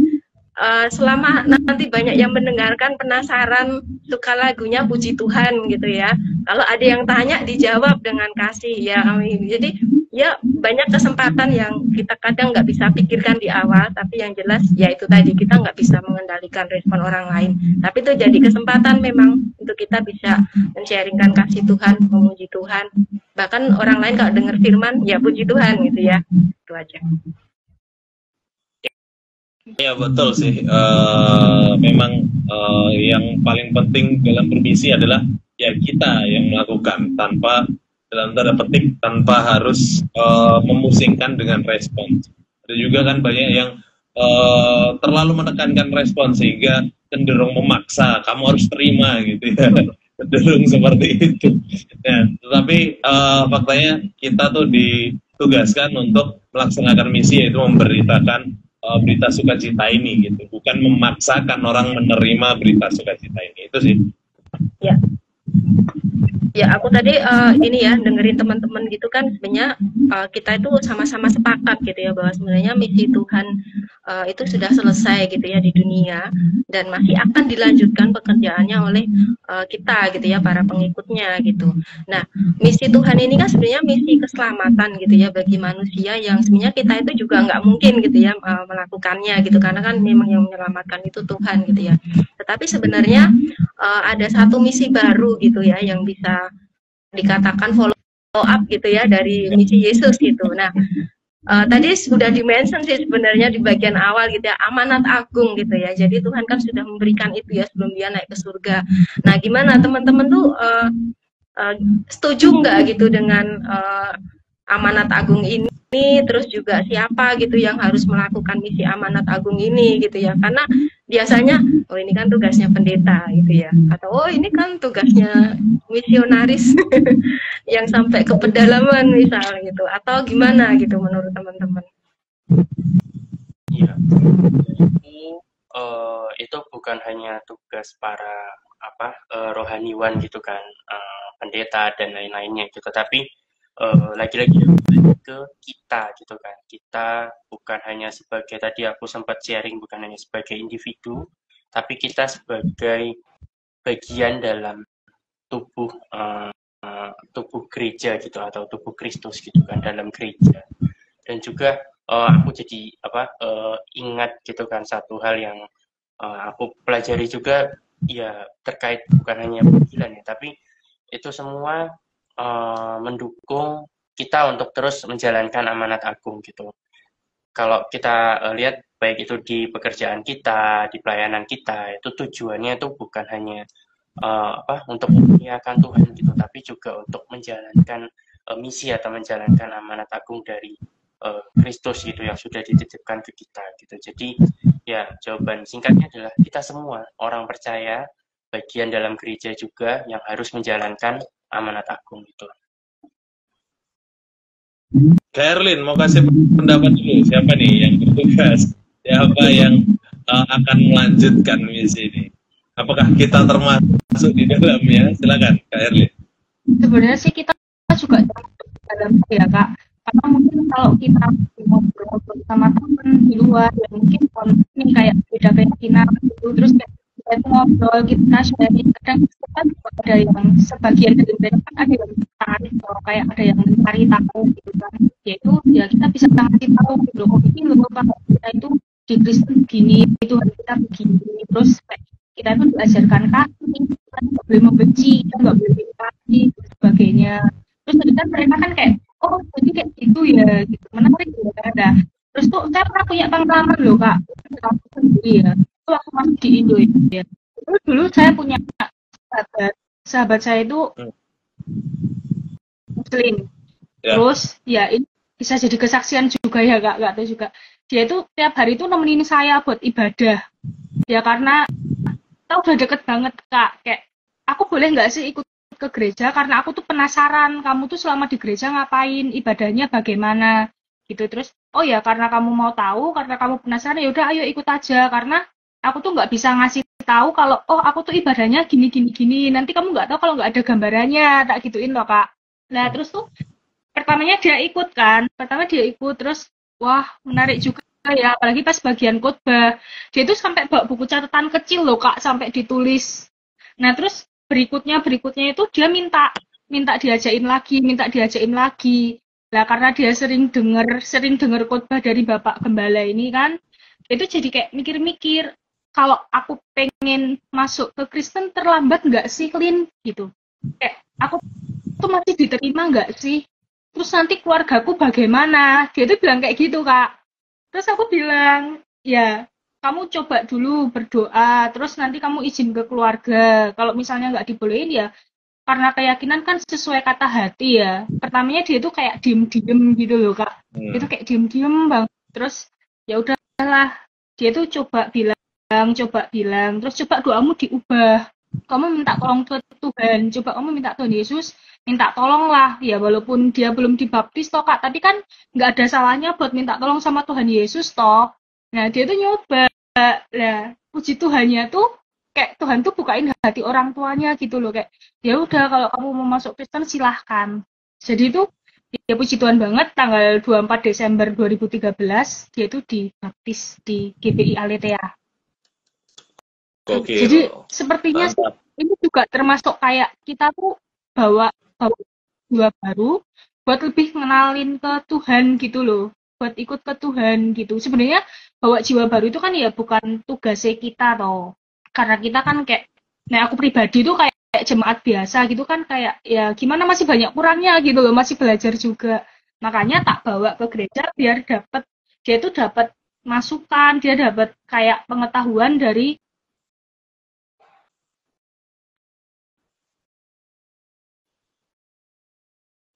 selama nanti banyak yang mendengarkan, penasaran, suka lagunya, puji Tuhan gitu ya. Kalau ada yang tanya dijawab dengan kasih ya. Jadi ya banyak kesempatan yang kita kadang nggak bisa pikirkan di awal, tapi yang jelas ya itu tadi, kita nggak bisa mengendalikan respon orang lain, tapi itu jadi kesempatan memang untuk kita bisa men-sharingkan kasih Tuhan, memuji Tuhan. Bahkan orang lain kalau dengar firman ya puji Tuhan gitu ya. Itu aja. Ya betul sih, memang yang paling penting dalam bermisi adalah ya kita yang melakukan, tanpa dalam tanda petik, tanpa harus memusingkan dengan respon. Ada juga kan banyak yang terlalu menekankan respon sehingga cenderung memaksa, kamu harus terima gitu ya, cenderung seperti itu. Nah, tetapi faktanya kita tuh ditugaskan untuk melaksanakan misi, yaitu memberitakan berita sukacita ini gitu, bukan memaksakan orang menerima berita sukacita ini. Itu sih. Ya. Ya, aku tadi ini ya dengerin teman-teman gitu kan, sebenarnya kita itu sama-sama sepakat gitu ya bahwa sebenarnya misi Tuhan itu sudah selesai gitu ya di dunia, dan masih akan dilanjutkan pekerjaannya oleh kita gitu ya, para pengikutnya gitu. Nah, misi Tuhan ini kan sebenarnya misi keselamatan gitu ya bagi manusia, yang sebenarnya kita itu juga nggak mungkin gitu ya melakukannya gitu, karena kan memang yang menyelamatkan itu Tuhan gitu ya. Tetapi sebenarnya ada satu misi baru gitu ya yang bisa dikatakan follow up gitu ya dari misi Yesus gitu. Nah, tadi sudah dimention sih sebenarnya di bagian awal gitu ya, amanat agung gitu ya. Jadi Tuhan kan sudah memberikan itu ya sebelum dia naik ke surga. Nah, gimana teman-teman tuh setuju nggak gitu dengan amanat agung ini? Terus juga siapa gitu yang harus melakukan misi amanat agung ini gitu ya, karena biasanya ini kan tugasnya pendeta gitu ya, atau ini kan tugasnya misionaris yang sampai ke pedalaman misal gitu, atau gimana gitu menurut teman-teman? Iya, itu bukan hanya tugas para rohaniwan gitu kan, pendeta dan lain-lainnya gitu, tapi lagi-lagi ke kita gitu kan. Kita bukan hanya sebagai, tadi aku sempat sharing, bukan hanya sebagai individu, tapi kita sebagai bagian dalam tubuh gereja gitu, atau tubuh Kristus gitu kan, dalam gereja. Dan juga aku jadi ingat gitu kan satu hal yang aku pelajari juga ya, terkait bukan hanya panggilan ya, tapi itu semua mendukung kita untuk terus menjalankan amanat agung gitu. Kalau kita lihat baik itu di pekerjaan kita, di pelayanan kita, itu tujuannya itu bukan hanya untuk memuliakan Tuhan gitu, tapi juga untuk menjalankan misi atau menjalankan amanat agung dari Kristus gitu yang sudah dititipkan ke kita gitu. Jadi ya, jawaban singkatnya adalah kita semua orang percaya, bagian dalam gereja juga, yang harus menjalankan amanat agung itu. Kak Erlin, mau kasih pendapat dulu, siapa nih yang bertugas, siapa yang akan melanjutkan misi ini? Apakah kita termasuk di dalamnya? Silakan, Kak Erlin. Sebenarnya sih kita juga termasuk di dalam ya Kak, karena mungkin kalau kita ngobrol sama teman di luar yang mungkin ini kayak beda keyakinan gitu, terus kita ngobrol, kita sharing, kadang kan ada yang sebagian dari mereka kan ada yang tertarik, kayak ada yang mencari tahu gitu kan, yaitu ya kita bisa ngasih tahu gitu loh, ini loh Pak, kita itu di Kristen begini, Tuhan kita begini, terus kita itu diajarkan kasih, kita nggak boleh membenci, kita nggak boleh empati, dan sebagainya. Terus tadi kan mereka kan kayak, oh jadi kayak gitu ya, gitu. Menarik ya, ada. Terus tuh saya pernah punya pengalaman loh kak, aku sendiri ya. Itu aku masih di Indo ya. Terus dulu saya punya sahabat saya itu Muslim. Terus ya ini bisa jadi kesaksian juga ya kak, nggak tahu juga. Dia itu tiap hari itu nemenin saya buat ibadah. Ya karena kita udah deket banget kak. Kayak aku boleh nggak sih ikut ke gereja karena aku tuh penasaran kamu tuh selama di gereja ngapain, ibadahnya bagaimana gitu. Terus oh ya karena kamu mau tahu, karena kamu penasaran ya udah ayo ikut aja karena aku tuh nggak bisa ngasih tahu kalau oh aku tuh ibadahnya gini gini gini. Nanti kamu nggak tahu kalau nggak ada gambarannya, tak gituin loh kak. Nah terus tuh pertamanya dia ikut kan, terus wah menarik juga ya, apalagi pas bagian khotbah dia itu sampai bawa buku catatan kecil loh kak, sampai ditulis. Nah terus berikutnya itu dia minta diajain lagi. Nah karena dia sering dengar khotbah dari Bapak Gembala ini kan, itu jadi kayak mikir-mikir kalau aku pengen masuk ke Kristen terlambat nggak sih Lin gitu, kayak aku tuh masih diterima nggak sih, terus nanti keluargaku bagaimana, dia tuh bilang kayak gitu kak. Terus aku bilang ya kamu coba dulu berdoa, terus nanti kamu izin ke keluarga. Kalau misalnya nggak dibolehin ya karena keyakinan kan sesuai kata hati ya. Pertamanya dia tuh kayak diem gitu loh kak. Itu kayak diem bang. Terus ya udahlah, dia tuh coba bilang, terus coba doamu diubah. Kamu minta tolong ke Tuhan, coba kamu minta Tuhan Yesus, minta tolong lah. Ya walaupun dia belum dibaptis toh kak, tapi kan nggak ada salahnya buat minta tolong sama Tuhan Yesus toh. Nah dia tuh nyoba. Nah puji Tuhannya tuh kayak Tuhan tuh bukain hati orang tuanya gitu loh, kayak ya udah kalau kamu mau masuk Kristen silahkan. Jadi itu ya puji Tuhan banget, tanggal 24 Desember 2013 dia itu dibaptis di GPI Aletea. Jadi sepertinya ini juga termasuk kayak kita tuh bawa jiwa baru buat lebih ngenalin ke Tuhan gitu loh, buat ikut ke Tuhan gitu. Sebenarnya bawa jiwa baru itu kan ya bukan tugasnya kita toh, karena kita kan kayak, nah aku pribadi tuh kayak jemaat biasa gitu kan, kayak ya gimana masih banyak kurangnya gitu loh, masih belajar juga. Makanya tak bawa ke gereja biar dia tuh dapat masukan, dia dapat kayak pengetahuan dari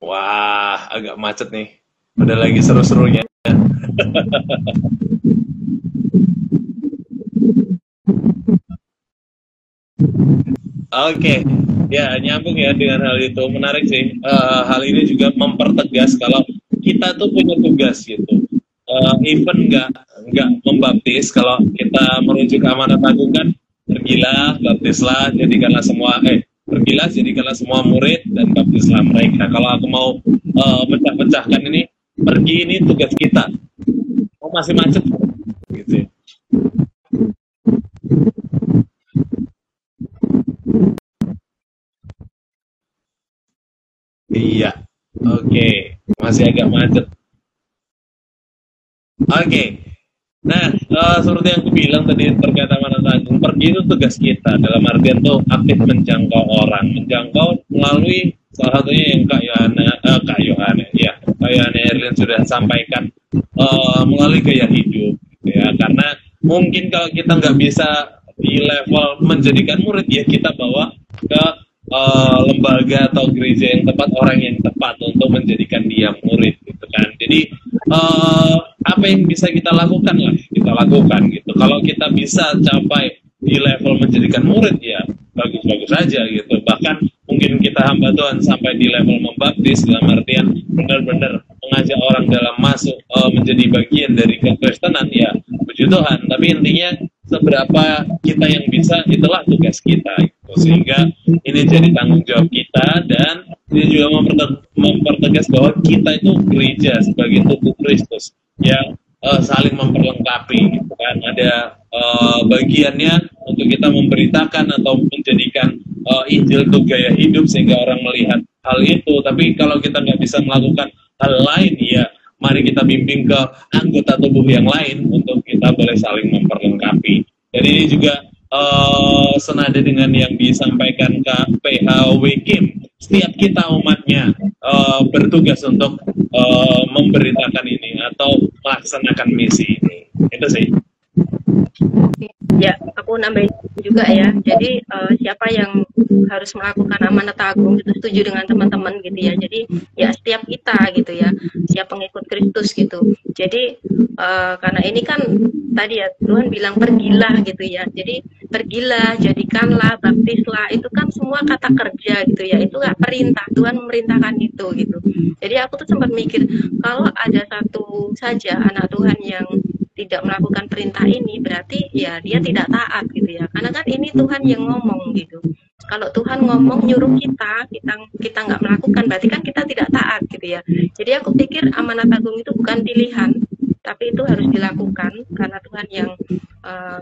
wah, agak macet nih. Udah lagi seru-serunya. Oke, ya nyambung ya dengan hal itu, menarik sih. Hal ini juga mempertegas kalau kita tuh punya tugas gitu. Even nggak membaptis, kalau kita merujuk amanat agung kan, pergilah, baptislah, jadikanlah semua murid dan baptislah mereka. Kalau aku mau pecah-pecahkan ini, pergi ini tugas kita. Oh masih macet, gitu. Iya, oke, masih agak macet. Oke. Nah, seperti yang aku bilang tadi terkait amanat agung, pergi itu tugas kita, dalam artian tuh aktif menjangkau orang, melalui salah satunya yang Kak Yohana Erlin sudah sampaikan, melalui gaya hidup, ya. Karena mungkin kalau kita nggak bisa di level menjadikan murid, ya kita bawa ke lembaga atau gereja yang tepat, orang yang tepat untuk menjadikan dia murid, gitu kan. Jadi apa yang bisa kita lakukan lah, kita lakukan gitu. Kalau kita bisa capai di level menjadikan murid, ya bagus-bagus aja gitu. Bahkan mungkin kita hamba Tuhan sampai di level membaptis, dalam artian benar-benar mengajak orang dalam masuk menjadi bagian dari kekristenan, ya puji Tuhan. Tapi intinya seberapa kita yang bisa, itulah tugas kita gitu. Sehingga ini jadi tanggung jawab kita, dan ini juga mempertegas bahwa kita itu gereja sebagai tubuh Kristus yang saling memperlengkapi gitu kan. Ada bagiannya untuk kita memberitakan atau menjadikan Injil itu gaya hidup sehingga orang melihat hal itu. Tapi kalau kita nggak bisa melakukan hal lain, ya mari kita bimbing ke anggota tubuh yang lain untuk kita boleh saling memperlengkapi. Dan ini juga senada dengan yang disampaikan Kak PHW Kim, setiap kita umatnya bertugas untuk memberitakan ini atau melaksanakan misi ini. Itu sih. Ya, aku nambahin juga ya. Jadi siapa yang harus melakukan amanat agung itu setuju dengan teman-teman gitu ya. Jadi ya setiap kita gitu ya, siap pengikut Kristus gitu. Jadi karena ini kan tadi ya Tuhan bilang pergilah gitu ya. Jadi pergilah, jadikanlah, baptislah, itu kan semua kata kerja gitu ya. Itu nggak perintah, Tuhan memerintahkan itu gitu. Jadi aku tuh sempat mikir kalau ada satu saja anak Tuhan yang tidak melakukan perintah ini, berarti ya dia tidak taat gitu ya. Karena kan ini Tuhan yang ngomong gitu. Kalau Tuhan ngomong nyuruh kita nggak melakukan, berarti kan kita tidak taat gitu ya. Jadi aku pikir amanat agung itu bukan pilihan, tapi itu harus dilakukan karena Tuhan yang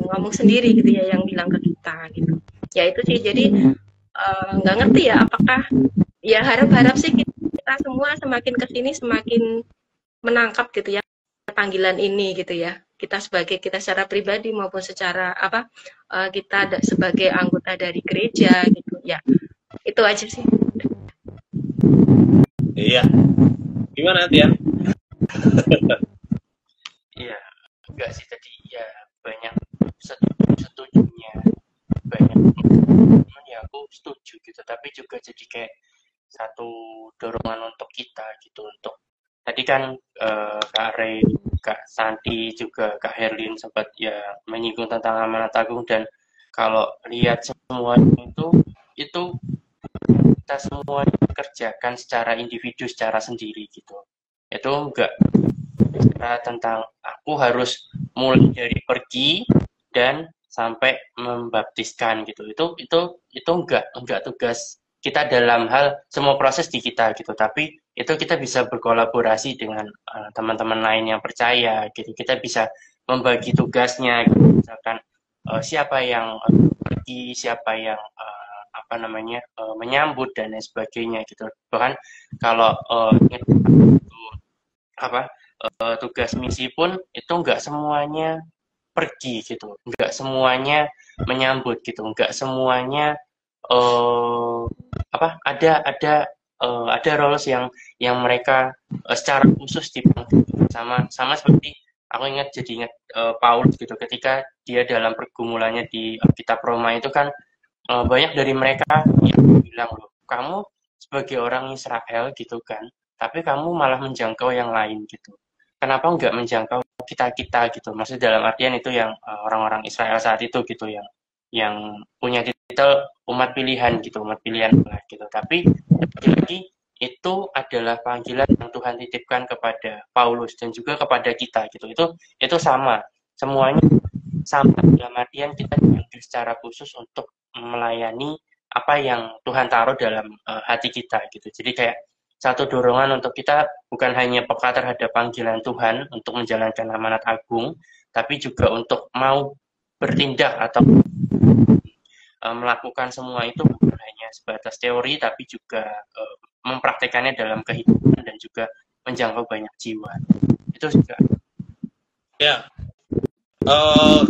ngomong sendiri gitu ya, yang bilang ke kita gitu. Ya itu sih. Jadi nggak ngerti ya apakah ya harap-harap sih kita semua semakin kesini semakin menangkap gitu ya panggilan ini gitu ya. Kita secara pribadi maupun secara kita sebagai anggota dari gereja gitu ya. Itu aja sih. Iya. Gimana Tian? Iya, enggak sih tadi ya banyak setujunya, banyak ya aku setuju gitu, tapi juga jadi kayak satu dorongan untuk kita gitu, untuk tadi kan Kak Ray, Kak Santi juga Kak Herlin sempat ya menyinggung tentang amanat agung, dan kalau lihat semua itu kita semua kerjakan secara individu, secara sendiri gitu. Itu enggak bicara tentang aku harus mulai dari pergi dan sampai membaptiskan gitu. Itu enggak tugas kita dalam hal semua proses di kita gitu, tapi itu kita bisa berkolaborasi dengan teman-teman lain yang percaya gitu. Kita bisa membagi tugasnya gitu. Misalkan siapa yang pergi, siapa yang menyambut dan lain sebagainya gitu. Bahkan kalau tugas misi pun itu nggak semuanya pergi gitu, nggak semuanya menyambut gitu, nggak semuanya ada roles yang mereka secara khusus dipanggil, sama seperti aku ingat Paulus gitu, ketika dia dalam pergumulannya di kitab Roma itu kan banyak dari mereka yang bilang, loh kamu sebagai orang Israel gitu kan, tapi kamu malah menjangkau yang lain gitu, kenapa nggak menjangkau kita gitu, maksudnya dalam artian itu yang orang-orang Israel saat itu gitu, yang punya titel umat pilihan lah gitu. Tapi lagi itu adalah panggilan yang Tuhan titipkan kepada Paulus dan juga kepada kita gitu. Itu sama, semuanya sama, dalam artian kita dipanggil secara khusus untuk melayani apa yang Tuhan taruh dalam hati kita gitu. Jadi kayak satu dorongan untuk kita bukan hanya peka terhadap panggilan Tuhan untuk menjalankan amanat agung, tapi juga untuk mau bertindak atau melakukan semua itu bukan hanya sebatas teori, tapi juga mempraktekannya dalam kehidupan dan juga menjangkau banyak jiwa. Itu juga. Ya,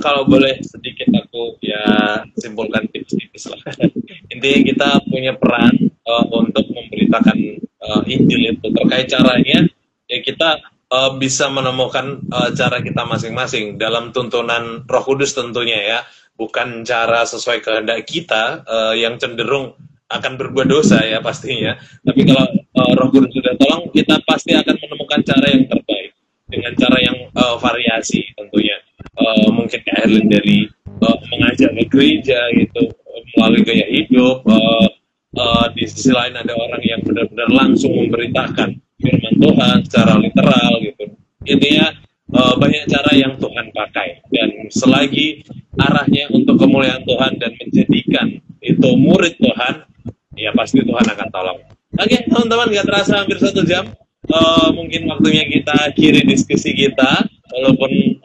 kalau boleh sedikit aku ya simpulkan tipis-tipis lah. Intinya kita punya peran untuk memberitakan Injil itu. Terkait caranya, ya kita bisa menemukan cara kita masing-masing dalam tuntunan Roh Kudus tentunya ya. Bukan cara sesuai kehendak kita yang cenderung akan berbuat dosa ya pastinya. Tapi kalau Roh Kudus sudah tolong, kita pasti akan menemukan cara yang terbaik dengan cara yang variasi tentunya. Mungkin Kak Herlin dari mengajar ke gereja gitu melalui gaya hidup. Di sisi lain ada orang yang benar-benar langsung memberitakan firman Tuhan secara literal gitu. Intinya banyak cara yang Tuhan pakai, dan selagi arahnya untuk kemuliaan Tuhan dan menjadikan itu murid Tuhan, ya pasti Tuhan akan tolong. Oke, teman-teman, gak terasa hampir 1 jam. Mungkin waktunya kita akhiri diskusi kita, walaupun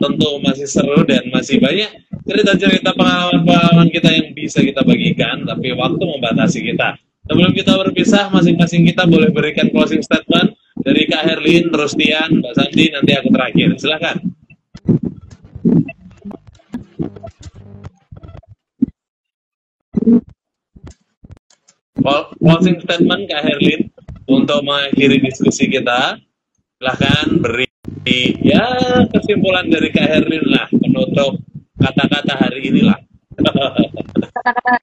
tentu masih seru dan masih banyak cerita-cerita pengalaman-pengalaman kita yang bisa kita bagikan, tapi waktu membatasi kita. Sebelum kita berpisah, masing-masing kita boleh berikan closing statement dari Kak Herlin, terus Tian, Mbak Santi, nanti aku terakhir. Silakan. Closing statement Kak Herlin untuk mengakhiri diskusi kita. Silahkan beri ya kesimpulan dari Kak Herlin lah, penutup kata-kata hari inilah. Kata-kata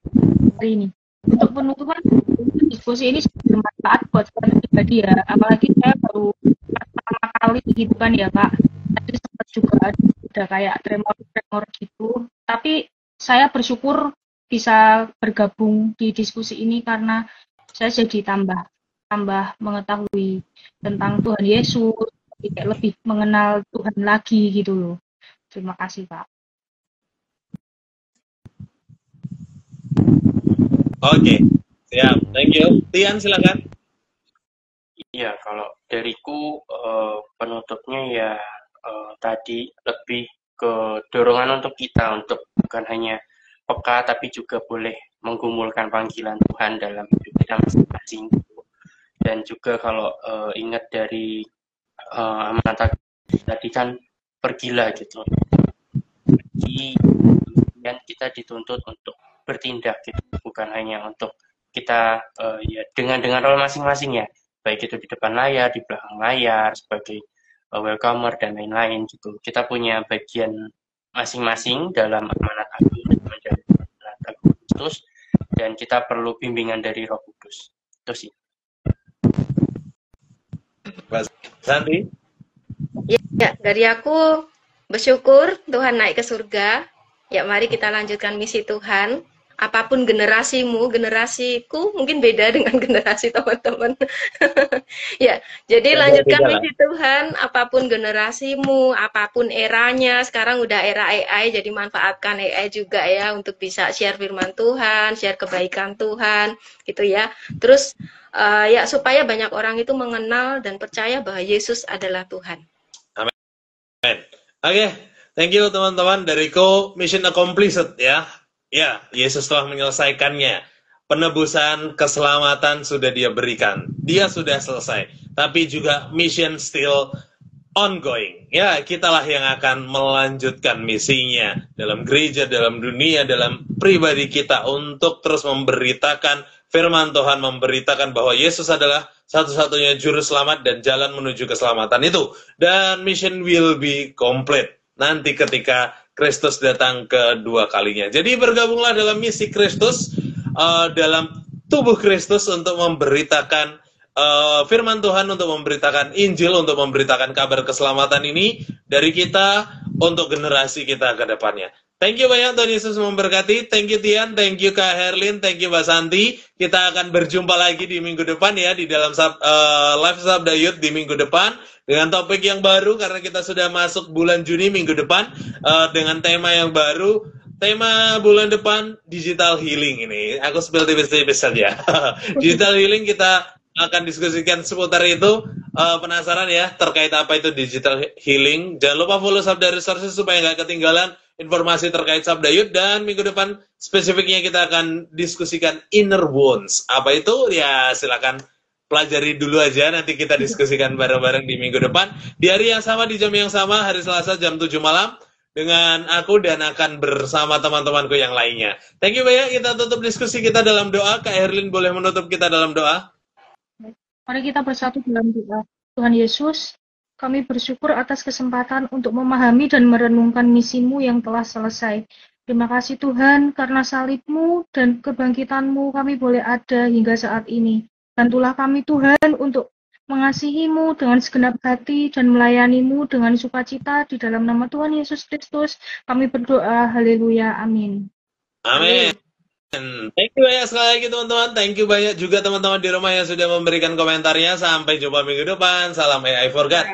hari ini. Untuk penutupan diskusi ini bermanfaat buat saya pribadi ya, apalagi saya baru pertama kali gitu kan ya Kak. Tadi sempat juga ada kayak tremor gitu, tapi saya bersyukur bisa bergabung di diskusi ini karena saya jadi tambah mengetahui tentang Tuhan Yesus, lebih mengenal Tuhan lagi gitu loh. Terima kasih Pak. Oke, siap. Thank you. Tian, silakan. Iya, kalau dariku penutupnya ya tadi lebih ke dorongan untuk kita untuk bukan hanya peka tapi juga boleh menggumulkan panggilan Tuhan dalam hidup kita masing-masing. Dan juga kalau ingat dari amanat tadi kan pergilah gitu. Dan kita dituntut untuk bertindak gitu, bukan hanya untuk kita ya dengan role masing-masing ya, baik itu di depan layar, di belakang layar, sebagai welcomer dan lain-lain gitu. Kita punya bagian masing-masing dalam amanat agung menjadi amanat agung Kristus, dan kita perlu bimbingan dari Roh Kudus. Itu sih. Mas Santi? Ya, dari aku bersyukur Tuhan naik ke surga. Ya, mari kita lanjutkan misi Tuhan. Apapun generasimu, generasiku mungkin beda dengan generasi teman-teman. Ya, jadi lanjutkan misi Tuhan. Apapun generasimu, apapun eranya. Sekarang udah era AI, jadi manfaatkan AI juga ya untuk bisa share firman Tuhan, share kebaikan Tuhan, gitu ya. Terus ya supaya banyak orang itu mengenal dan percaya bahwa Yesus adalah Tuhan. Amin. Oke, thank you teman-teman. Dariku mission accomplished ya. Ya, Yesus telah menyelesaikannya. Penebusan, keselamatan sudah Dia berikan. Dia sudah selesai. Tapi juga mission still ongoing. Ya, kitalah yang akan melanjutkan misinya dalam gereja, dalam dunia, dalam pribadi kita untuk terus memberitakan firman Tuhan, memberitakan bahwa Yesus adalah satu-satunya juru selamat dan jalan menuju keselamatan itu. Dan mission will be complete nanti ketika Kristus datang kedua kalinya. Jadi bergabunglah dalam misi Kristus, dalam tubuh Kristus untuk memberitakan firman Tuhan, untuk memberitakan Injil, untuk memberitakan kabar keselamatan ini dari kita untuk generasi kita ke depannya. Thank you banyak, Tuhan Yesus memberkati. Thank you Tian, thank you Kak Herlin, thank you Mbak Santi. Kita akan berjumpa lagi di minggu depan ya, di dalam live Sabda Youth di minggu depan dengan topik yang baru karena kita sudah masuk bulan Juni minggu depan dengan tema yang baru. Tema bulan depan digital healing ini. Aku spill tipis-tipis saja. Digital healing kita akan diskusikan seputar itu. Penasaran ya terkait apa itu digital healing? Jangan lupa follow Sabda Resources supaya nggak ketinggalan informasi terkait Sabda Youth. Dan minggu depan spesifiknya kita akan diskusikan inner wounds. Apa itu? Ya silakan pelajari dulu aja, nanti kita diskusikan bareng-bareng di minggu depan. Di hari yang sama, di jam yang sama, hari Selasa jam 7 malam. Dengan aku dan akan bersama teman-temanku yang lainnya. Thank you banyak, kita tutup diskusi kita dalam doa. Kak Herlin boleh menutup kita dalam doa? Mari kita bersatu dalam doa. Tuhan Yesus, kami bersyukur atas kesempatan untuk memahami dan merenungkan misimu yang telah selesai. Terima kasih Tuhan, karena salibmu dan kebangkitanmu kami boleh ada hingga saat ini. Bantulah kami Tuhan untuk mengasihimu dengan segenap hati dan melayanimu dengan sukacita di dalam nama Tuhan Yesus Kristus. Kami berdoa, haleluya, amin. Amin. Thank you banyak sekali lagi teman-teman. Thank you banyak juga teman-teman di rumah yang sudah memberikan komentarnya. Sampai jumpa minggu depan. Salam AI for God.